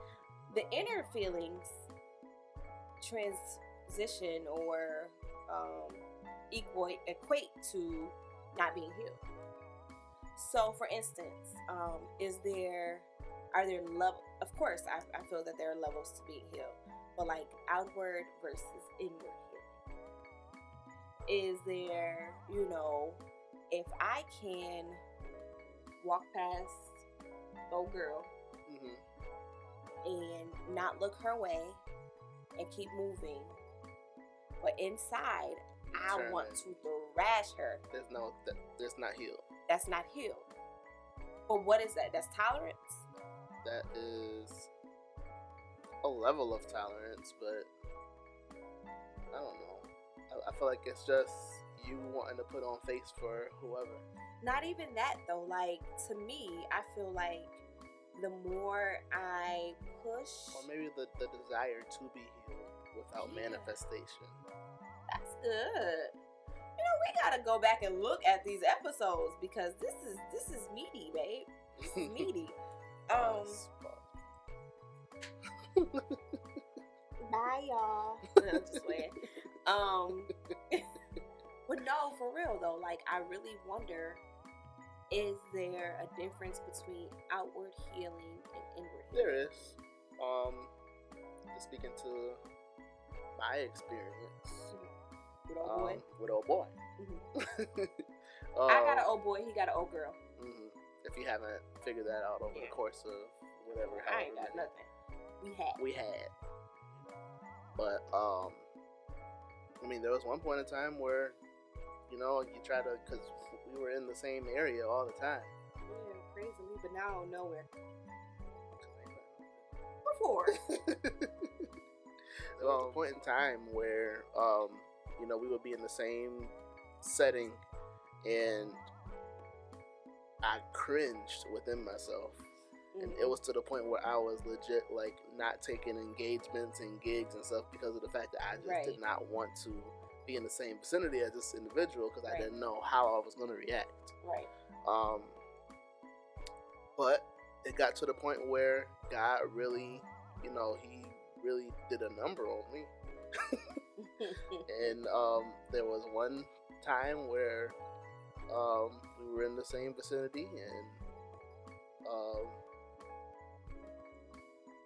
S2: The inner feelings transition or equate to not being healed. So, for instance, are there levels? Of course, I feel that there are levels to being healed, but like outward versus inward healing. Is there, you know, if I can walk past old girl and not look her way and keep moving, but inside I want to thrash her.
S3: That's not healed.
S2: That's not healed. But what is that? That's tolerance?
S3: That is a level of tolerance, but I don't know. I feel like it's just you wanting to put on face for whoever.
S2: Not even that though. Like, to me, I feel like the more I push,
S3: Or maybe the desire to be healed without manifestation.
S2: That's good. You know, we gotta go back and look at these episodes because this is meaty, babe. This is meaty. Bye, y'all. I'm just playing. But no, for real though, like I really wonder, is there a difference between outward healing and inward healing?
S3: There is. Speaking to my experience
S2: with old boy.
S3: With old boy.
S2: Mm-hmm. I got an old boy. He got an old girl.
S3: Mm-hmm. If you haven't figured that out over the course of whatever,
S2: I ain't got nothing. We had.
S3: But I mean, there was one point in time where, you know, you try to, because we were in the same area all the time.
S2: Yeah, crazily, but now nowhere. Before.
S3: There was a point in time where, you know, we would be in the same setting, and I cringed within myself. And it was to the point where I was legit, like, not taking engagements and gigs and stuff because of the fact that I just did not want to be in the same vicinity as this individual because I didn't know how I was going to react.
S2: Right.
S3: But it got to the point where God really, you know, he really did a number on me. And there was one time where we were in the same vicinity, and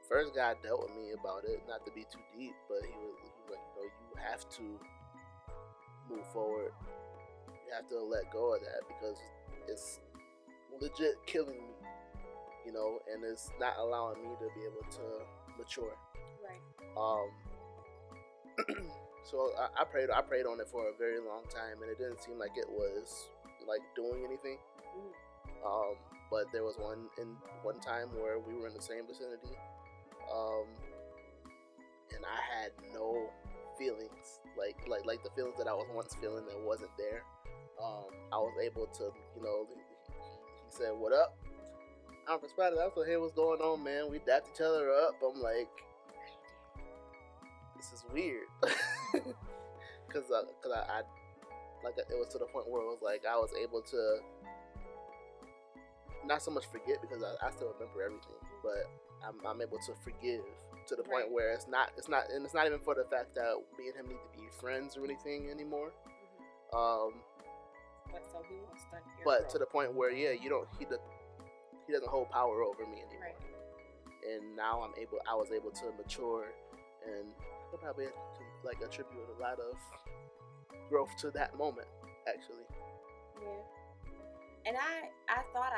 S3: first God dealt with me about it, not to be too deep, but he was like, you know, you have to move forward. You have to let go of that because it's legit killing me, you know, and it's not allowing me to be able to mature.
S2: Right.
S3: So I prayed on it for a very long time, and it didn't seem like it was like doing anything. But there was one time where we were in the same vicinity, and I had no feelings, like the feelings that I was once feeling that wasn't there. I was able to, you know, he said, "What up?" I'm responding. That's what was going on, man. We dapped each other up. I'm like, this is weird, because I like it was to the point where it was like I was able to not so much forget because I still remember everything, but I'm able to forgive to the point where it's not even for the fact that me and him need to be friends or anything anymore.
S2: But so he wants to.
S3: But to the point where he doesn't hold power over me anymore. Right. And now I was able to mature, and I could probably like attribute a lot of growth to that moment, actually.
S2: Yeah. And I thought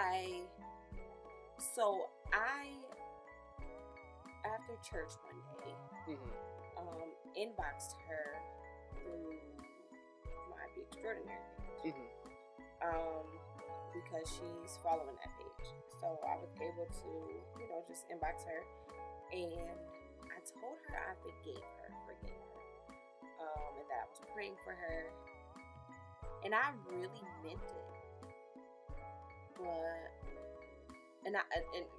S2: after church one day, inboxed her through my Be Extraordinary page. Because she's following that page. So I was able to, you know, just inbox her, and I told her I forgave her, and that I was praying for her, and I really meant it. But and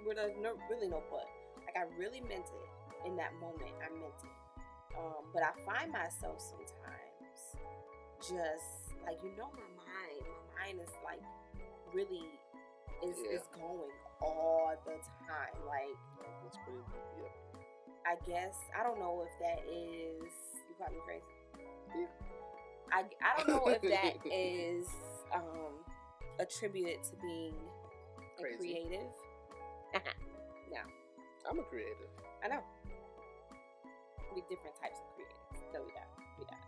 S2: really no but. Like I really meant it in that moment. I meant it. But I find myself sometimes just like, you know, my mind is like really is going all the time. Like
S3: it's pretty deep.
S2: I guess I don't know if that is, you got me crazy.
S3: Yeah.
S2: I don't know if that is attributed to being a creative. No.
S3: I'm a creative.
S2: I know. We different types of creatives. No, we don't.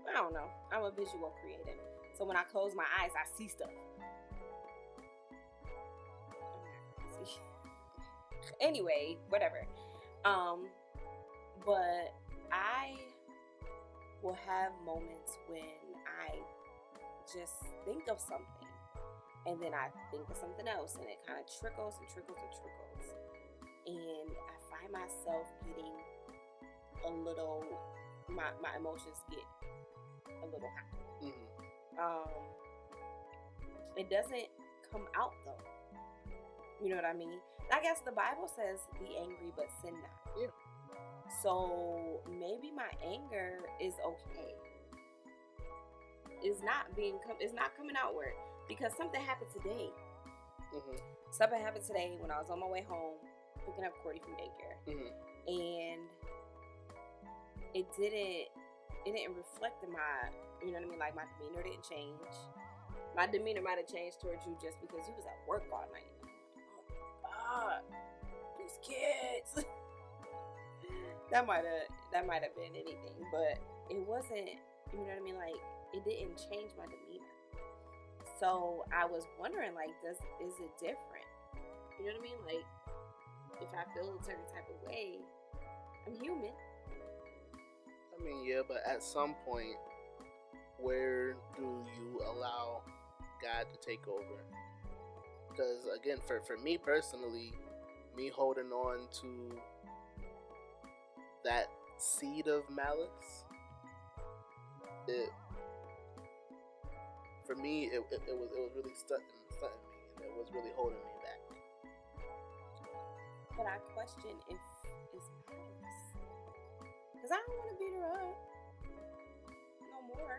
S2: I don't know. I'm a visual creative. So when I close my eyes, I see stuff. I'm not crazy. Anyway, whatever. But I will have moments when I just think of something, and then I think of something else, and it kind of trickles and trickles and trickles, and I find myself getting a little, my emotions get a little hot. It doesn't come out though. You know what I mean? I guess the Bible says, "Be angry, but sin not."
S3: Yeah.
S2: So maybe my anger is okay. It's not coming outward because something happened today. Something happened today when I was on my way home, picking up Courtney from daycare, and it didn't reflect in my, you know what I mean? Like, my demeanor didn't change. My demeanor might have changed towards you just because you was at work all night. Oh God, these kids. that might have been anything, but it wasn't. You know what I mean? Like, it didn't change my demeanor. So I was wondering, like, is it different? You know what I mean? Like, if I feel a certain type of way, I'm human.
S3: I mean, yeah, but at some point, where do you allow God to take over? Because again, for me personally, me holding on to that seed of malice, for me it was really stunting me, and it was really holding me back.
S2: But I question if it's malice, because I don't want to beat her up no more.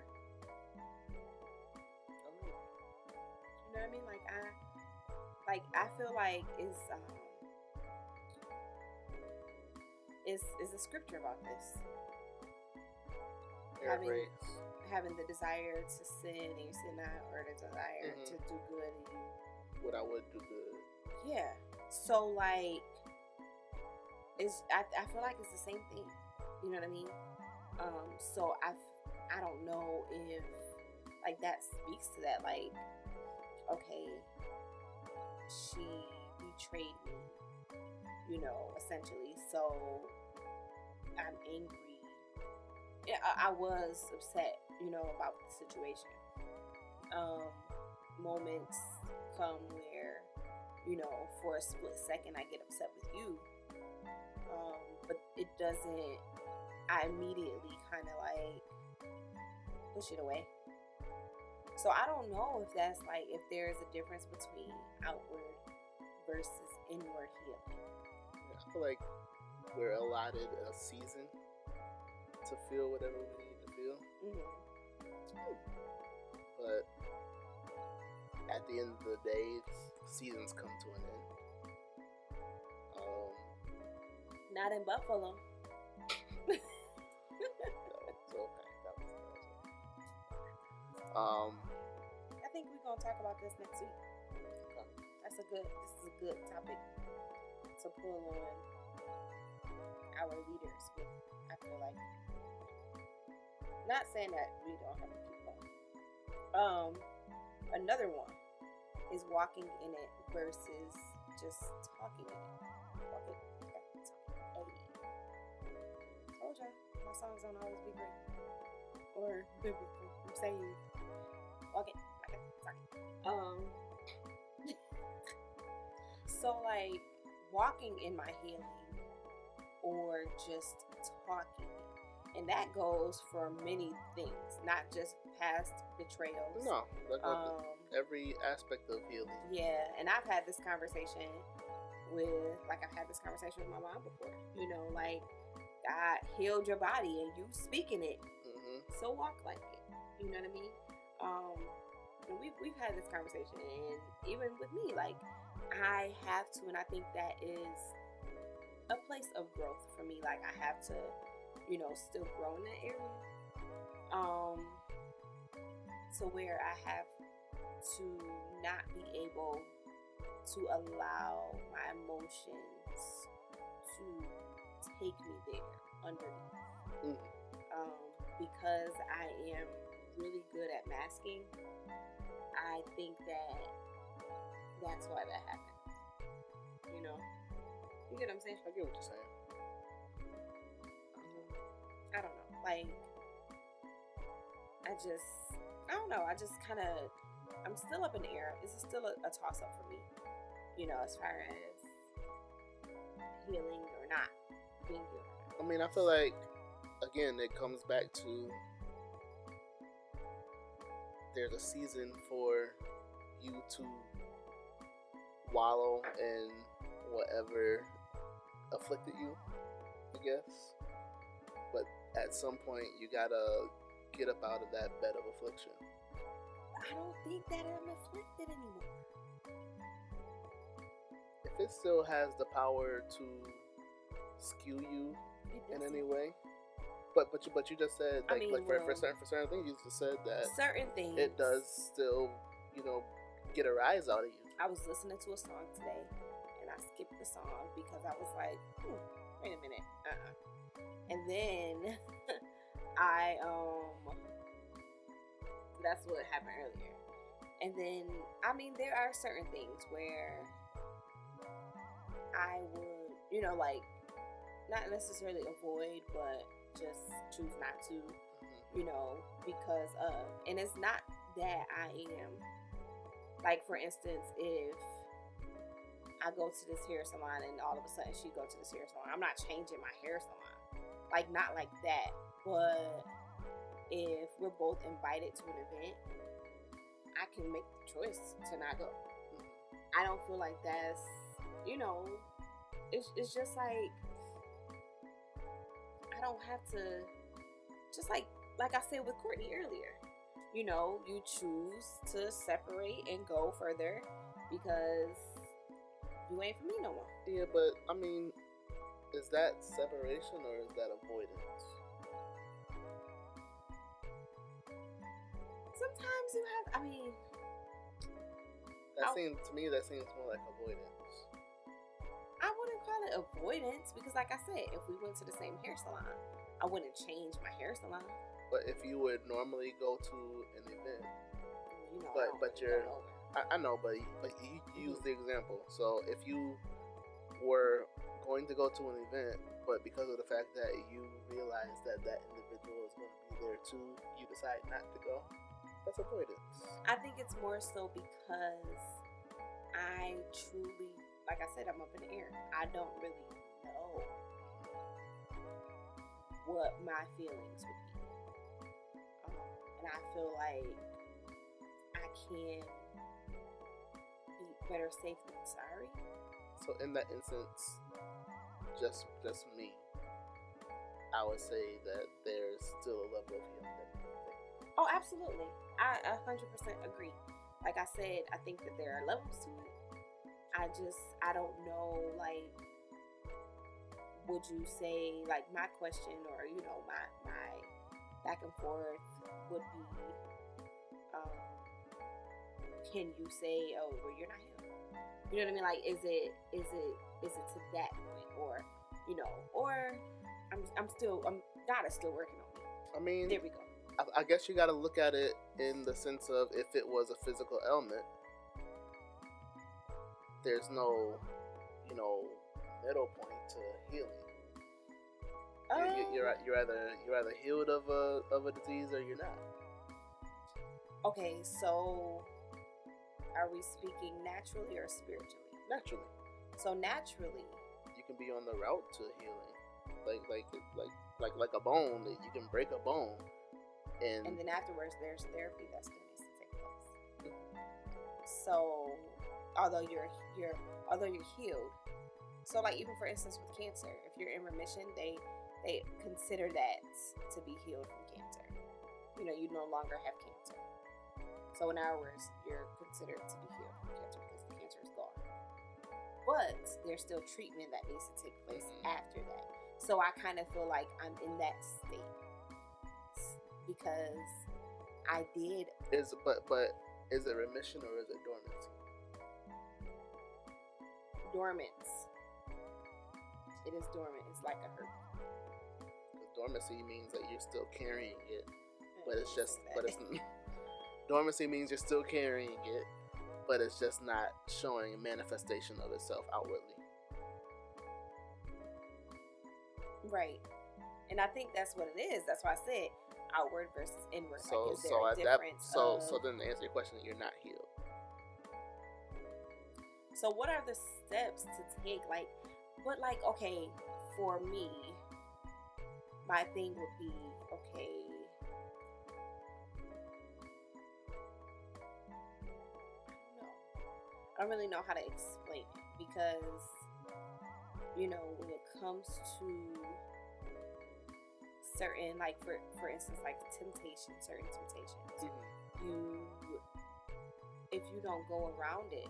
S2: You know what I mean? Like I feel like it's a scripture about this. Having the desire to sin and you sin not, or the desire to do good and you.
S3: What I would do good.
S2: Yeah. So like, I feel like it's the same thing. You know what I mean? So I don't know if like that speaks to that. Like, okay, she betrayed me, you know, essentially. So I'm angry. Yeah, I was upset, you know, about the situation. Moments come where, you know, for a split second I get upset with you. But it doesn't, I immediately kind of like push it away. So I don't know if that's like, if there's a difference between outward versus inward healing.
S3: I feel like we're allotted a season to feel whatever we need to feel. But at the end of the day, seasons come to an end.
S2: Not in Buffalo.
S3: That was okay.
S2: I think we're gonna talk about this next week.
S3: Okay.
S2: This is a good topic to pull on our leaders with. I feel like, not saying that we don't have to keep going. Another one is walking in it versus just talking in it. Walking. Told y'all, my songs don't always be great or biblical. I'm saying, walking, talking. So like walking in my healing or just talking, and that goes for many things, not just past betrayals.
S3: No, every aspect of healing.
S2: Yeah, and I've had this conversation with my mom before. You know, like, God healed your body and you speaking it, so walk like it. You know what I mean? And we've had this conversation, and even with me, like, I have to, and I think that is a place of growth for me. Like, I have to, you know, still grow in that area. To where I have to not be able to allow my emotions to take me there underneath. Because I am really good at masking, I think that's why that happens. You know? You get what I'm saying?
S3: I get what you're saying.
S2: I don't know. Like, I don't know. I'm still up in the air. This is still a toss up for me, as far as healing or not being healed.
S3: I mean, I feel like, again, it comes back to there's a season for you to wallow in whatever afflicted you, I guess. But at some point, you gotta get up out of that bed of affliction.
S2: I don't think that I'm afflicted anymore.
S3: If it still has the power to skew you in any way, but you just said for certain things, you just said that
S2: certain things
S3: it does still get a rise out of you.
S2: I was listening to a song today, and I skipped the song because I was like, wait a minute, and then I that's what happened earlier. And then, I mean, there are certain things where I would, not necessarily avoid, but just choose not to, because of, and it's not that I am, like, for instance, if I go to this hair salon and all of a sudden she go to this hair salon, I'm not changing my hair salon, like, not like that, but if we're both invited to an event, I can make the choice to not go. I don't feel like that's, it's just like, I don't have to, just like I said with Courtney earlier, you choose to separate and go further because you ain't for me no more.
S3: Yeah, but I mean, is that separation or is that avoidance?
S2: Sometimes you have,
S3: that seems more like avoidance.
S2: I wouldn't call it avoidance because, like I said, if we went to the same hair salon, I wouldn't change my hair salon.
S3: But if you would normally go to an event, I know, but you use the example. So if you were going to go to an event, but because of the fact that you realize that individual is going to be there too, you decide not to go. That's avoidance.
S2: I think it's more so because I truly, like I said, I'm up in the air. I don't really know what my feelings would be. And I feel like I can be better safe than sorry.
S3: So in that instance, just me, I would say that there's still a level of healing that we can take.
S2: Oh, absolutely. I 100% agree. Like I said, I think that there are levels to it. I don't know, like, would you say, like, my question or, my back and forth would be, can you say, oh, well, you're not healed? You know what I mean? Like, is it to that point, or, or God is still working on me.
S3: I mean,
S2: there we go.
S3: I guess you got to look at it in the sense of if it was a physical ailment, there's no, middle point to healing. You're either healed of a disease or you're not.
S2: Okay, so are we speaking naturally or spiritually?
S3: Naturally.
S2: So naturally,
S3: you can be on the route to healing, like a bone. That you can break a bone. And
S2: then afterwards, there's therapy that still needs to take place. So, although you're healed, so like even for instance with cancer, if you're in remission, they consider that to be healed from cancer. You no longer have cancer. So in other words, you're considered to be healed from cancer because the cancer is gone. But there's still treatment that needs to take place after that. So I kind of feel like I'm in that state. Because I did.
S3: But is it remission or is it dormancy?
S2: Dormant. It is dormant. It's like a herpes.
S3: Dormancy means that you're still carrying it, dormancy means you're still carrying it, but it's just not showing a manifestation of itself outwardly.
S2: Right. And I think that's what it is. That's why I said outward versus inward.
S3: So
S2: like, is there
S3: so
S2: a
S3: at that
S2: difference
S3: so
S2: of,
S3: so then to answer your question, you're not healed.
S2: so what are the steps to take? Like, but like, okay, for me, my thing would be, okay, I don't really know how to explain it, because, you know, when it comes to certain, like, for instance, like certain temptations, if you don't go around it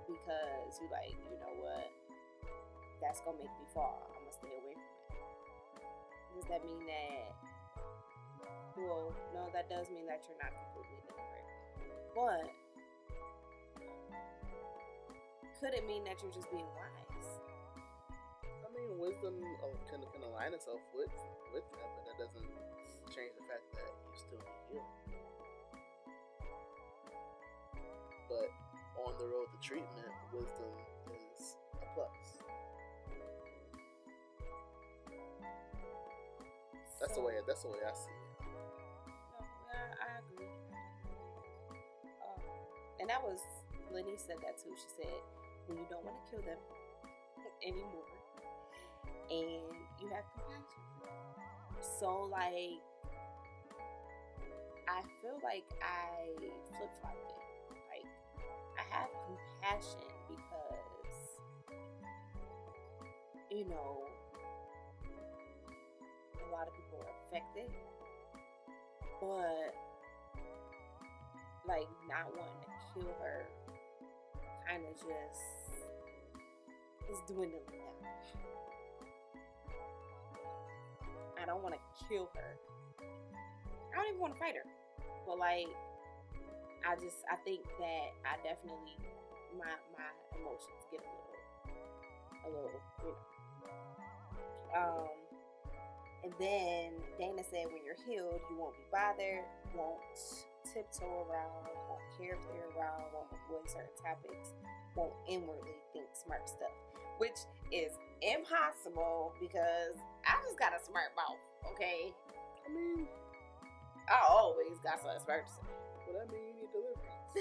S2: because you like, you know what, that's gonna make me fall, I'm gonna stay away from it. Does that mean that, well, no, that does mean that you're not completely delivered. But could it mean that you're just being wise?
S3: I mean, wisdom can align itself with that, but that doesn't change the fact that you still need healing. But on the road to treatment, wisdom is a plus. That's the way I see it.
S2: No, I agree. And that was, Lenny said that too. She said, when you don't want to kill them anymore, and you have compassion for them. So, like, I feel like I flip-flopped it. Like, I have compassion because, you know, a lot of people are affected, but, like, not wanting to kill her kind of just is dwindling down. I don't want to kill her. I don't even want to fight her. But, like, I think that I definitely, my emotions get a little, you know. And then Dana said, when you're healed, you won't be bothered, won't tiptoe around, won't care if they're around, won't avoid certain topics, won't inwardly think smart stuff, which is impossible because I just got a smart mouth, okay?
S3: I mean,
S2: I always got something smart to say.
S3: Well, that means you need deliverance.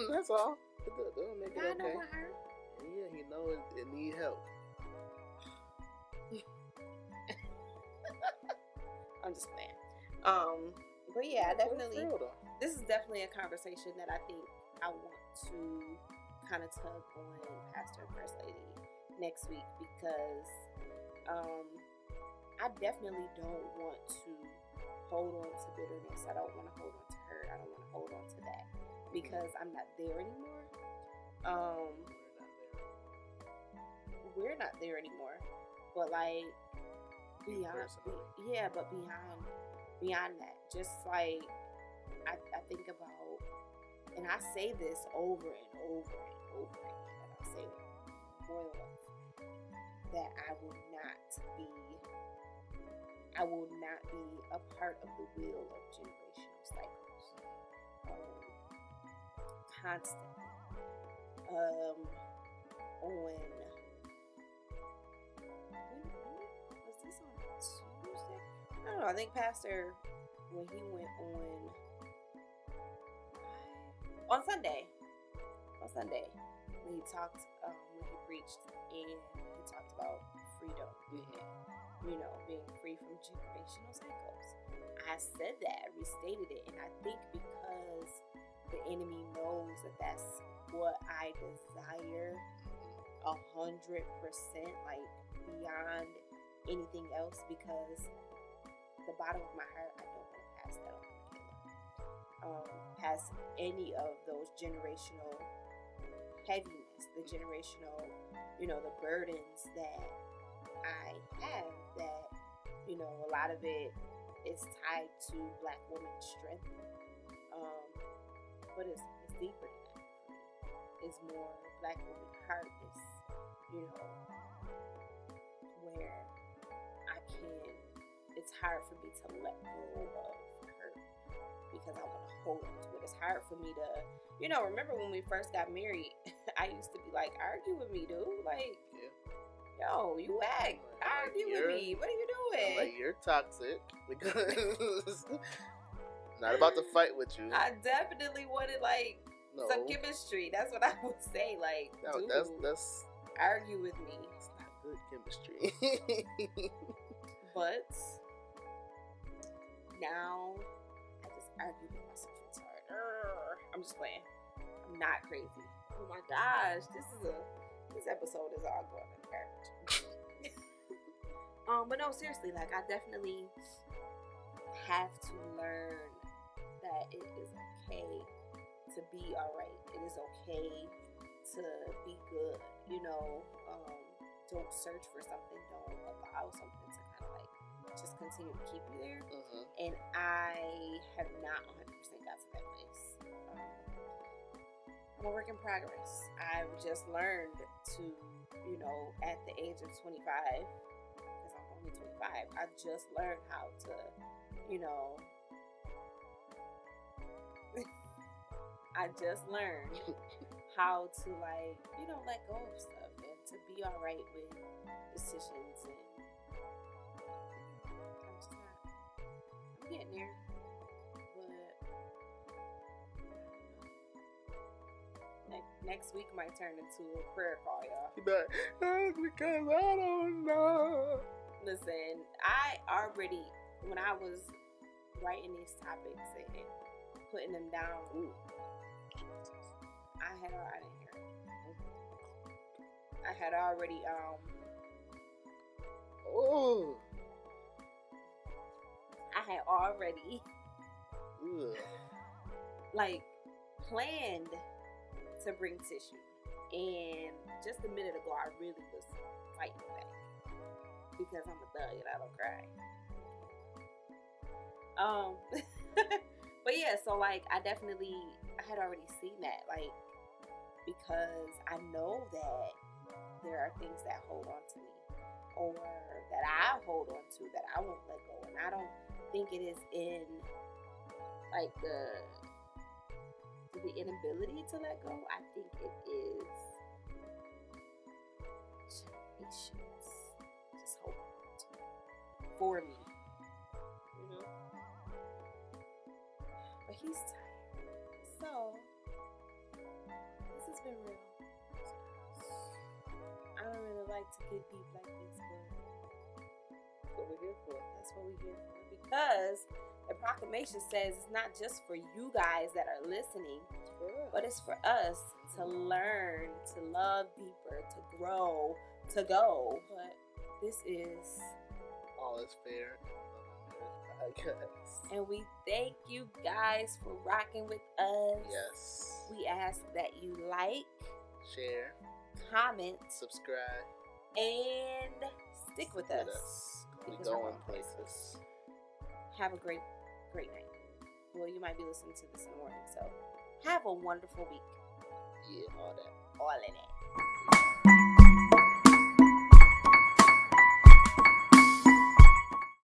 S3: That's all. That'll make it okay.
S2: God know my heart.
S3: Yeah, he know it need help.
S2: I'm just playing. But yeah, definitely. This is definitely a conversation that I think I want to kind of tug on Pastor and First Lady next week, because I definitely don't want to hold on to bitterness. I don't want to hold on to hurt. I don't want to hold on to that because I'm not there anymore. We're not there anymore. But like beyond that, just like I think about, and I say this over and over and over again, and I say it more than once, that I will not be a part of the wheel of generational cycles. Constantly. When was this on Tuesday? I don't know. I think Pastor, when he went on Sunday, when he talked, when he preached, and he talked about freedom, you know, being free from generational cycles. I said that, restated it, and I think because the enemy knows that that's what I desire 100%, like beyond anything else, because the bottom of my heart, I don't want to pass that on to Caleb. Pass any of those generational heaviness, the generational, you know, the burdens that I have, that, you know, a lot of it is tied to Black women's strength. But it's deeper than that. It's more Black women's heart. It's, you know, where it's hard for me to let go of her because I want to hold on to it. It's hard for me to, you know, remember when we first got married, I used to be like, argue with me, dude. Like, yo, you argue with me. What are you it.
S3: Like, you're toxic because not about to fight with you.
S2: I definitely wanted like some chemistry. That's what I would say. Like, dude,
S3: that's
S2: argue with me.
S3: It's not good chemistry.
S2: But now I just argue with myself inside. I'm just playing. I'm not crazy. Oh my gosh, this episode is all going in garbage. But no, seriously, like I definitely have to learn that it is okay to be alright. It is okay to be good. You know, don't search for something. Don't allow something to kind of like just continue to keep you there. And I have not 100% got to that place. I'm a work in progress. I've just learned to, you know, at the age of 25, because I'm only 25, I just learned how to, you know, I just learned how to, like, you know, let go of stuff and to be all right with decisions. And I'm just not, I'm getting there. But next week might turn into a prayer call, y'all.
S3: But because I don't know.
S2: Listen, I already, when I was writing these topics and putting them down, I had already like planned to bring tissue, and just a minute ago I really was fighting back because I'm a thug and I don't cry. But yeah, so like I had already seen that, like, because I know that there are things that hold on to me, or that I hold on to that I won't let go, and I don't think it is in like the inability to let go. I think it is patience, just holding on to it for me, you know. But he's tired, so this has been real. I don't really like to get deep like this, but what we're here for. That's what we're here for, because the proclamation says it's not just for you guys that are listening, but it's for us to learn, to love deeper, to grow, to go. But this is
S3: all is fair.
S2: And we thank you guys for rocking with us.
S3: Yes.
S2: We ask that you like,
S3: share,
S2: comment,
S3: subscribe,
S2: and stick with us.
S3: We going places.
S2: Have a great night. Well, you might be listening to this in the morning, so have a wonderful week.
S3: Yeah, all that.
S2: All of that.